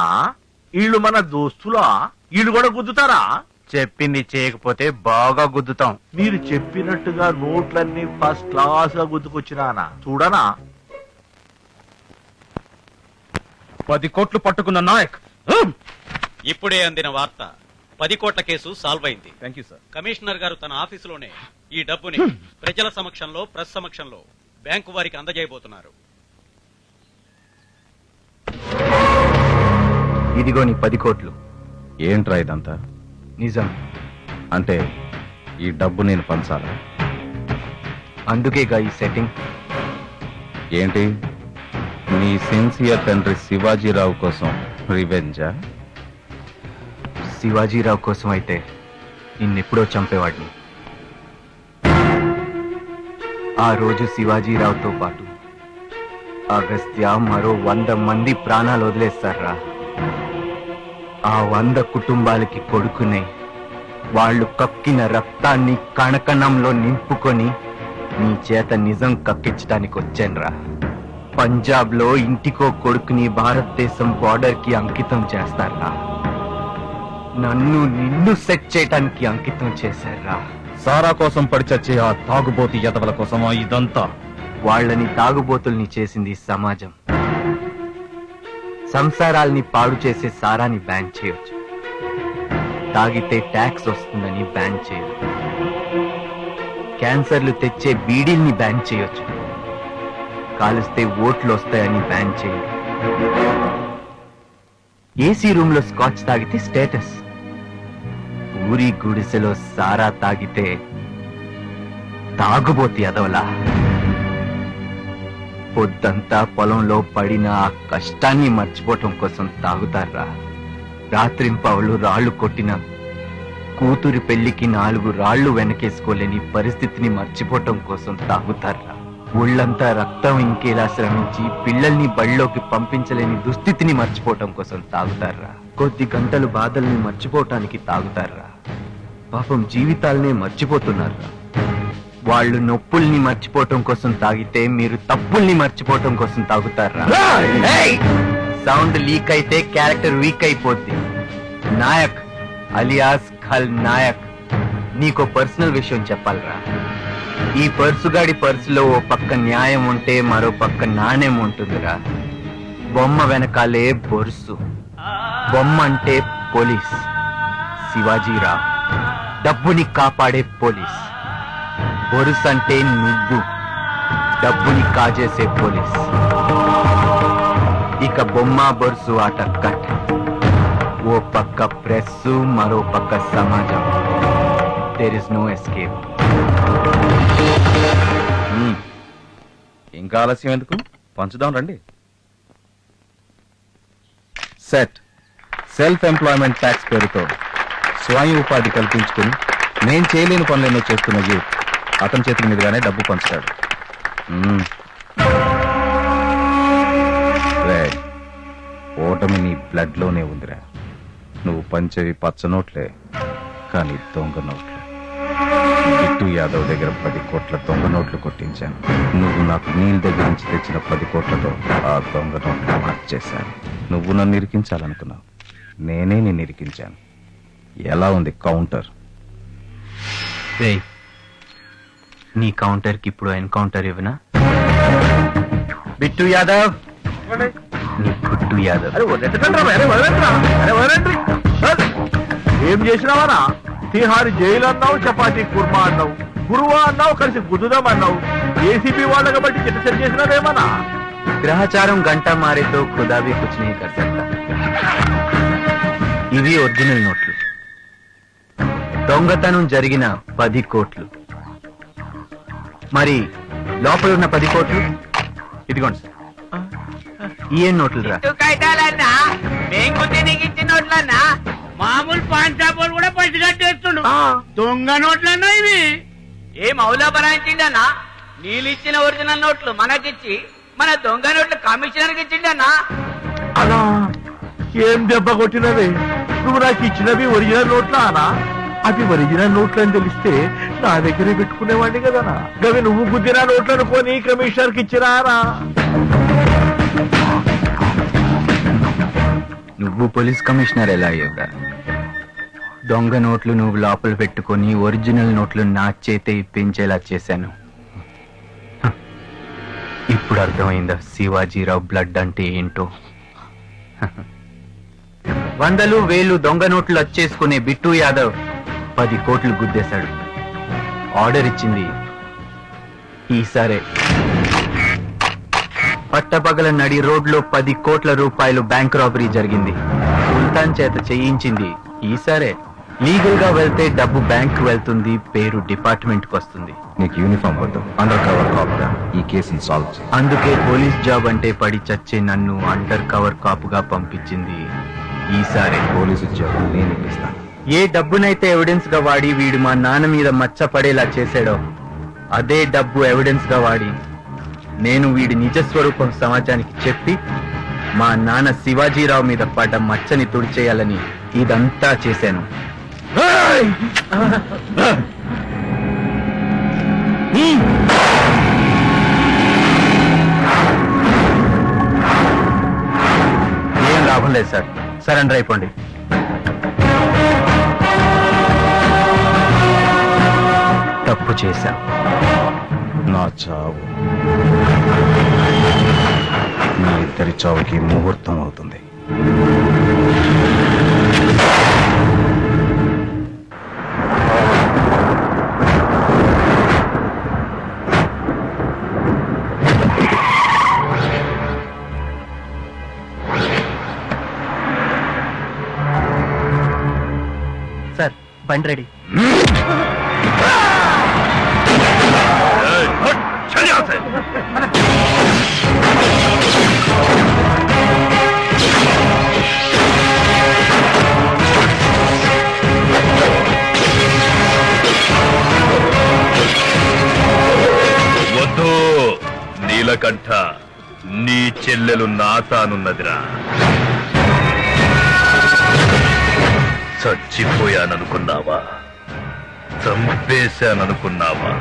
వీళ్ళు మన దోస్తులా? వీళ్ళు కూడా గుద్దుతారా? చెప్పింది చేయకపోతే బాగా గుద్దుతాం. మీరు చెప్పినట్టుగా నోట్లన్నీ ఫస్ట్ క్లాస్ గా గుద్దుకొచ్చినా చూడనా? 10 కోట్లు పట్టుకున్న నాయక్. ఇప్పుడే అందిన వార్త, 10 కోట్ల కేసు సాల్వ్ అయింది. Thank you sir. కమిషనర్ గారు తన ఆఫీసులోనే ఈ డబ్బుని ప్రజల సమక్షంలో, ప్రెస్ సమక్షంలో బ్యాంకు వారికి అందజేయబోతున్నారు. ఇదిగో నీ 10 కోట్లు. ఏంట్రా ఇదంతా? నిజం. అంటే ఈ డబ్బు నేను పంచాలా? అందుకేగా ఈ సెట్టింగ్. ఏంటి, నీ సిన్సియర్ తండ్రి శివాజీరావు కోసం రివెంజా? శివాజీరావు కోసం అయితే నిన్నెప్పుడో చంపేవాడిని. ఆ రోజు శివాజీరావుతో పాటు అగస్త్య మరో 100 మంది ప్రాణాలు వదిలేస్తారా. ఆ 100 కుటుంబాలకి కొడుకునే వాళ్ళు కక్కిన రక్తాన్ని కణకణంలో నింపుకొని నీ చేత నిజం కక్కించడానికి వచ్చానురా. పంజాబ్ లో ఇంటికో కొడుకుని భారతదేశం బార్డర్ కి అంకితం చేస్తారా. నన్ను నిన్ను సెట్ చేయడానికి అంకితం చేశారా. సారా కోసం పడిచచ్చే ఆ తాగుబోతి ఎదవల కోసమా ఇదంతా? వాళ్ళని తాగుబోతుల్ని చేసింది సమాజం. సంసారాల్ని పాడు చేసే సారాని బ్యాన్ చేయొచ్చు, తాగితే ట్యాక్స్ వస్తుందని బ్యాన్ చేయదు. క్యాన్సర్లు తెచ్చే బీడీల్ని బ్యాన్ చేయొచ్చు, కాలుస్తే ఓట్లు వస్తాయని బ్యాన్ చేయదు. ఏసీ రూమ్ లో స్కాచ్ తాగితే స్టేటస్, ఊరి గుడిసెలో సారా తాగితే తాగుబోతి అదవలా. పొద్దంతా పొలంలో పడిన ఆ కష్టాన్ని మర్చిపోవటం కోసం తాగుతారా. రాత్రింపవలు రాళ్లు కొట్టిన కూతురి పెళ్లికి 4 రాళ్లు వెనకేసుకోలేని పరిస్థితిని మర్చిపోవటం కోసం తాగుతారా? ఒళ్ళంతా రక్తం ఇంకేలా శ్రమించి పిల్లల్ని బళ్ళలోకి పంపించలేని దుస్థితిని మర్చిపోవటం కోసం తాగుతారా? కొద్ది గంటలు బాధల్ని మర్చిపోవటానికి తాగుతారా? పాపం జీవితాలనే మర్చిపోతున్నారా? వాళ్ళు నొప్పుల్ని మర్చిపోవటం కోసం తాగితే మీరు తప్పుల్ని మర్చిపోవటం కోసం తాగుతారా? సౌండ్ లీక్ అయితే క్యారెక్టర్ వీక్ అయిపోద్ది. నాయక్ అలియాస్ ఖల్ నాయక్, నీకో పర్సనల్ విషయం చెప్పాలరా. ఈ పర్సుగాడి పర్సులో ఓ పక్క న్యాయం ఉంటే మరో పక్క నాణ్యం ఉంటుందిరా. బొమ్మ వెనకాలే బొరుసు. బొమ్మ అంటే పోలీస్, శివాజీరావు డబ్బుని కాపాడే పోలీస్. బొరుసు అంటే నువ్వు, డబ్బుని కాజేసే పోలీస్. ఇక బొమ్మ బొరుసు ఆట కట్. ఓ పక్క ప్రెస్, మరో పక్క సమాజం. There is no escape. ఇంకా ఆలస్యం ఎందుకు, పంచుదాం రండి. సెట్ సెల్ఫ్ ఎంప్లాయ్మెంట్ ట్యాక్స్ పేరుతో స్వయం ఉపాధి కల్పించుకుని నేను చేయలేని పనులెన్నో చేస్తున్న యూత్ అతని చేతుల మీదుగానే డబ్బు పంచుతాడు. ఓటమి నీ బ్లడ్ లోనే ఉందిరా. నువ్వు పంచేవి పచ్చ నోట్లే, కానీ దొంగ నోట్లు. బిట్టు యాదవ్ దగ్గర 10 కోట్ల దొంగ నోట్లు కొట్టించాను. నువ్వు నాకు నీళ్ళ దగ్గర నుంచి తెచ్చిన 10 కోట్లతో ఆ దొంగ నోట్లు మార్చేశాను. నువ్వు నన్ను ఇరికించాలనుకున్నావు, నేనే నిన్ను ఇరికించాను. ఎలా ఉంది కౌంటర్? నీ కౌంటర్ కి ఇప్పుడు ఎన్కౌంటర్ ఇవ్వనా? బిట్టు యాదవ్, నీ గుట్టు యాదవ్. ఏం చేసినావనా? తిహారి జైలు అన్నావు, చపాతీ కుర్మా అన్నావు, గురువా అన్నావు, కలిసి గుద్దుదాం అన్నావు. ఏసీబీ వాళ్ళకి బట్టి చిట్ట చేసినావేమన్నా? గ్రహచారం గంట మారేతో ఖుదా భీ కుచ్ నహీ కర్ సక్తా. ఇవి ఒరిజినల్ నోట్లు. దొంగతనం జరిగిన 10 కోట్లు. మరి లోపల ఉన్న 10 కోట్లు ఇదిగోండి సార్. ఏం నోట్లు రా? నోట్లన్నా మామూలు పాన్ షాపులు కూడా పైసలు కట్టేస్తుండు. దొంగ నోట్లన్నా ఇవి. ఏ మౌలా బరాయించిండన్నా? నీళ్ళు ఇచ్చిన ఒరిజినల్ నోట్లు మనకిచ్చి మన దొంగ నోట్లు కమిషనర్కి ఇచ్చిండన్నా. అలా ఏం దెబ్బ కొట్టినవే? నువ్వు నాకు ఇచ్చినవి ఒరిజినల్ నోట్లా అనా? అవి ఒరిజినల్ నోట్లు అని తెలిస్తే నా దగ్గరే పెట్టుకునేవాడిని కదనా. గవి నువ్వు గుద్దిన నోట్లను కొని కమిషనర్కి ఇచ్చిరారా? నువ్వు పోలీస్ కమిషనర్ ఎలా అయ్యావురా? దొంగ నోట్లు నువ్వు లోపల పెట్టుకొని ఒరిజినల్ నోట్లు నా చేతే ఇప్పించేలా చేశాను. ఇప్పుడు అర్థమైందా శివాజీరావు బ్లడ్ అంటే ఏంటో? 100, 1000 దొంగ నోట్లు వచ్చేసుకునే బిట్టు యాదవ్ 10 కోట్లు గుద్దేశాడు. ఆర్డర్ ఇచ్చింది ఈసారే. పట్టపగల నడి రోడ్లో 10 కోట్ల రూపాయలు బ్యాంక్ రాబరీ జరిగింది. సుల్తాన్ చేత చేయించింది ఈసారే. లీగల్ గా వెళ్తే డబ్బు బ్యాంక్ వెళ్తుంది, పేరు డిపార్ట్మెంట్ కు వస్తుంది. నీకు యూనిఫామ్ వద్దు, అండర్ కవర్ కాపుగా ఈ కేసుని సాల్వ్ చేయి. అందుకే పోలీస్ జాబ్ అంటే పడి చచ్చే నన్ను అండర్ కవర్ కాపుగా పంపించింది ఈసారే. పోలీసు ఉద్యోగం నేను ఇస్తాను. ఏ డబ్బునైతే ఎవిడెన్స్ గా వాడి వీడు మా నాన్న మీద మచ్చ పడేలా చేశాడో అదే డబ్బు ఎవిడెన్స్ గా వాడి నేను వీడి నిజస్వరూపం సమాజానికి చెప్పి మా నాన్న శివాజీరావు మీద పడ్డ మచ్చని తుడిచేయాలని ఇదంతా చేశాను. ఏం లాభం లేదు సార్, సరెండర్ అయిపోండి. తప్పు చేశాం. నా చావు మీ ఇద్దరి చావుకి ముహూర్తం అవుతుంది. సార్ బండి రెడీ. చెల్లెలు నాసానున్నదిరా. చచ్చిపోయాననుకున్నావా? చంపేశాననుకున్నావా?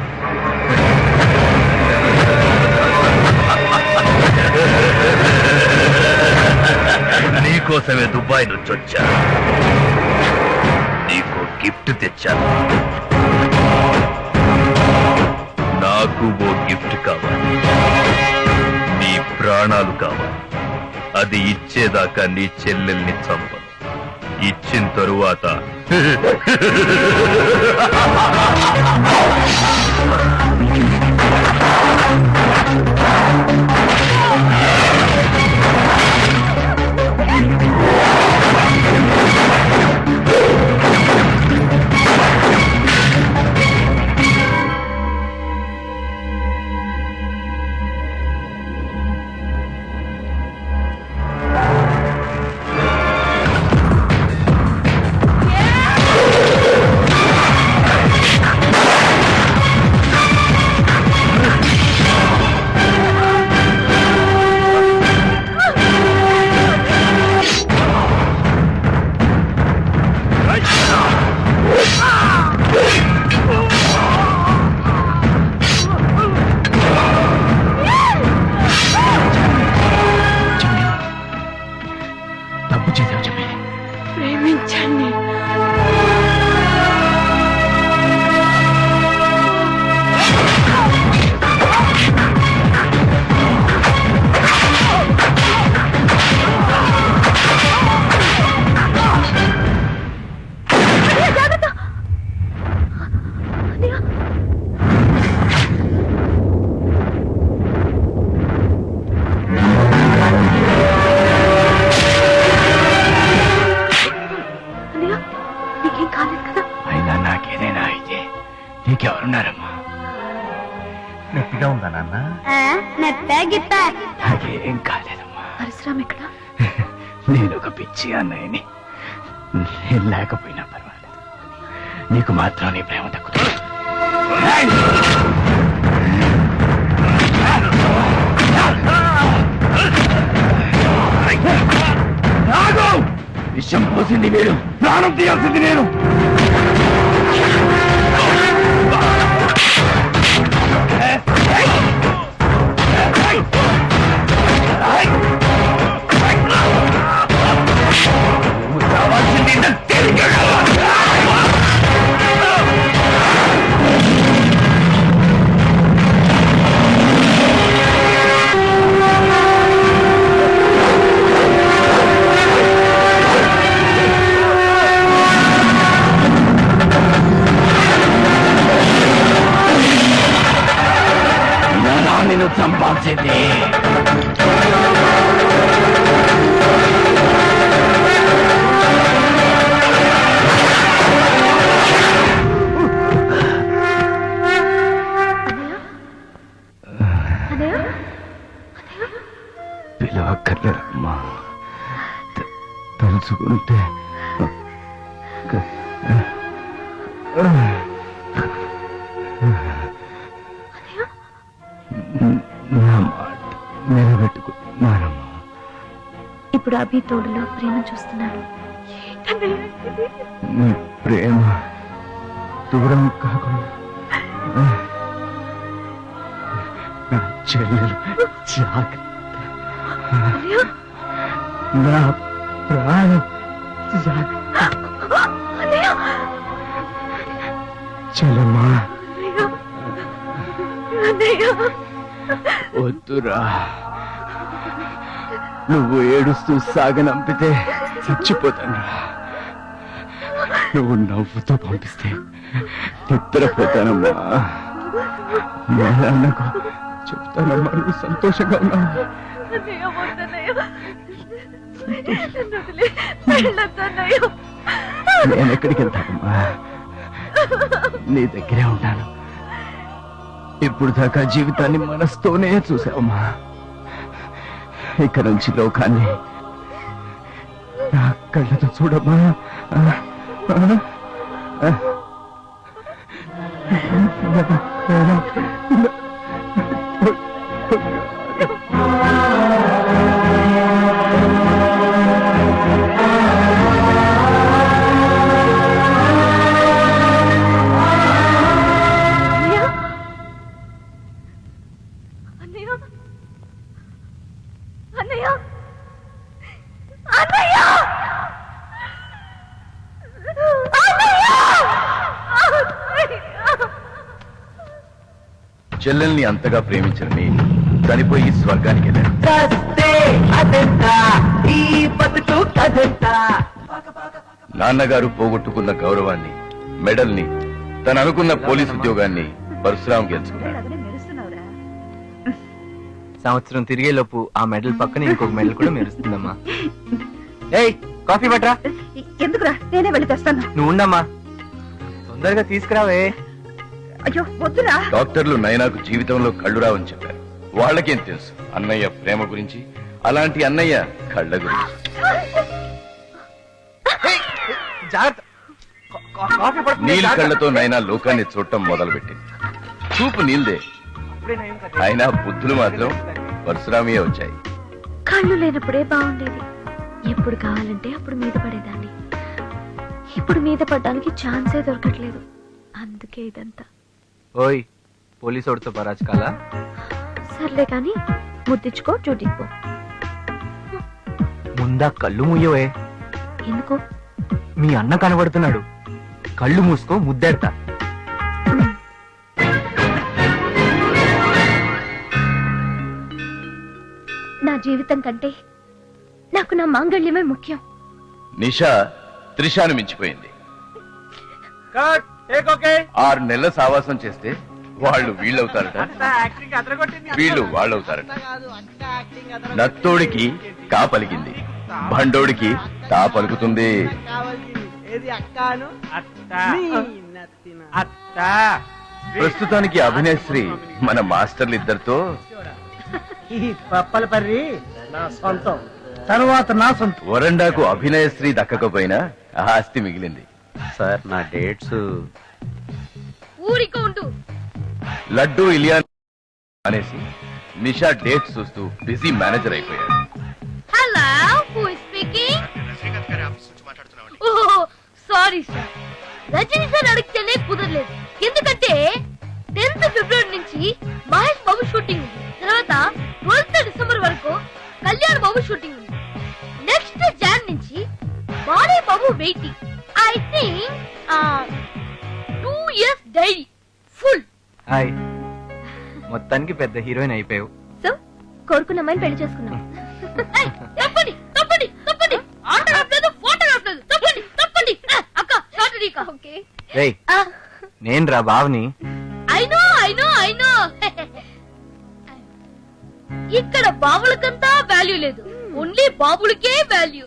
నీకోసమే దుబాయ్ నుంచి వచ్చా. నీకు గిఫ్ట్ తెచ్చాను. నాకు ఓ గిఫ్ట్ కావాలి. నీ ప్రాణాలు కావాలి. అది ఇచ్చేదాకా నీ చెల్లెల్ని చంపను. ఇచ్చిన తరువాత ప్రేమించండి. అయినా నాకేదైనా అయితే నీకెవరున్నారమ్మా? నొప్పిగా ఉందా నాన్న? నాకేం కాలేదమ్మా. పరశురామ్ ఇక్కడ నేను ఒక పిచ్చి అన్నయ్యని. నేను లేకపోయినా పర్వాలేదు. నీకు మాత్రం నీ ప్రేమ తక్కువ. విషం పోసింది మీరు, ప్రాణం తీయాల్సింది నేను. నేను చంపాల్సిందే. పిలవక్కర్లేదమ్మా. తలుచుకుంటే నా మాట నిలబెట్టుకున్నానమ్మా. ఇప్పుడు అభి తోడులో ప్రేమ చూస్తున్నాడు. నీ ప్రేమ దూరం కాకుండా నా చెల్లెలు జాగ్రత్త. నా ప్రాణం జాగ్రత్త. చెల్లమ్మా వద్దురా. నువ్వు ఏడుస్తూ సాగనంపితే చచ్చిపోతానురా. నువ్వు నవ్వుతో పంపిస్తే నిద్రపోతానమ్మా. మా నాన్నకు చెప్తానమ్మా నువ్వు సంతోషంగా ఉన్నావు. నేను ఎక్కడికి వెళ్తానమ్మా? నీ దగ్గరే ఉంటాను. ఇప్పుడు దాకా జీవితాన్ని మనసుతోనే చూసావమ్మా. ఇక నుంచి లోకాన్ని నా కళ్ళతో చూడమ్మా. చెల్లెల్ని అంతగా ప్రేమించిన మీరు చనిపోయి స్వర్గానికి వెళ్ళారు. నాన్నగారు పోగొట్టుకున్న గౌరవాన్ని, మెడల్ని, తను అనుకున్న పోలీస్ ఉద్యోగాన్ని పరశురాం గెలుచుకున్నాడు. సంవత్సరం తిరిగేలోపు ఆ మెడల్ పక్కన ఇంకొక మెడల్ కూడా మెరుస్తుందమ్మా. ఏయ్, కాఫీ పట్రా. ఎందుకురా, నేనే వెళ్ళి తెస్తాను. నువ్వు ఉండమ్మా, తొందరగా తీసుకురావే. అయ్యో వద్దురా. డాక్టర్లు నైనాకు జీవితంలో కళ్ళు రావని చెప్పారు. వాళ్ళకేం తెలుసు అన్నయ్య ప్రేమ గురించి, అలాంటి అన్నయ్య కళ్ళ గురించి. నీలి కళ్ళతో నైనా లోకాన్ని చూడటం మొదలుపెట్టింది. చూపు నీల్దే, అయినా బుద్ధులు మాత్రం పరశురామయ్య వచ్చాయి. కళ్ళు లేనప్పుడే బాగుండేది. ఎప్పుడు కావాలంటే అప్పుడు మీద పడేదాన్ని. ఇప్పుడు మీద పడడానికి ఛాన్సే దొరకట్లేదు. అందుకే ఇదంతా. ఓయ్, పోలీసోడితో పరాజకాలా? సర్లే కానీ ముద్దించుకో, డ్యూటీకి పో. ముందా కళ్ళు ముయ్యవే. ఎందుకు? మీ అన్న కనబడుతున్నాడు. కళ్ళు మూసుకో, ముద్దెడతా. నా జీవితం కంటే నాకు నా మాంగళ్యమే ముఖ్యం. నిషా త్రిషాను మించిపోయింది. 6 నెలల సావాసం చేస్తే వాళ్ళు వీళ్ళవుతారట, వీళ్ళు వాళ్ళవుతారట. నత్తోడికి కా పలికింది, బండోడికి తా పలుకుతుంది. ప్రస్తుతానికి అభినయశ్రీ మన మాస్టర్లు ఇద్దరితో ఈ పప్పల పర్రి నా సొంతం, తర్వాత నా సొంతం. వరండాకు అభినయశ్రీ దక్కకపోయినా ఆస్తి మిగిలింది. సార్, నా డేట్స్. ఊరికో ఉండు. లడ్డు ఇలియా అనేసి నిషా డేట్ చూస్తూ బిజీ మేనేజర్ అయిపోయాడు. Hello, who is speaking? ఓహో, సారీ సార్, రజనీ సార్ అడిగితేనే కుదరలేదు. ఎందుకంటే 10th ఫిబ్రవరి నుంచి మహేష్ బాబు షూటింగ్ ఉంది. తర్వాత 12th డిసెంబర్ వరకు కళ్యాణ్ బాబు షూటింగ్ ఉంది. నెక్స్ట్ జాన్ నుంచి బాలే బాబు waiting. I think 2 years diary full. Hi, మొత్తానికి పెద్ద హీరోయిన్ అయిపోయావు. సో కోరుకున్న అమ్మాయిని పెళ్లి చేసుకున్నాం. తప్పండి తప్పండి తప్పండి, ఆటోగ్రాఫ్ లేదు, ఫోటోగ్రాఫ్ లేదు. తప్పండి తప్పండి. అక్క షార్ట్ రీకా. ఓకే, రేయ్, నేను రా బావని. I know I know I know. ఇక్కడ బాబులకంతా వాల్యూ లేదు, ఓన్లీ బాబులకే వాల్యూ.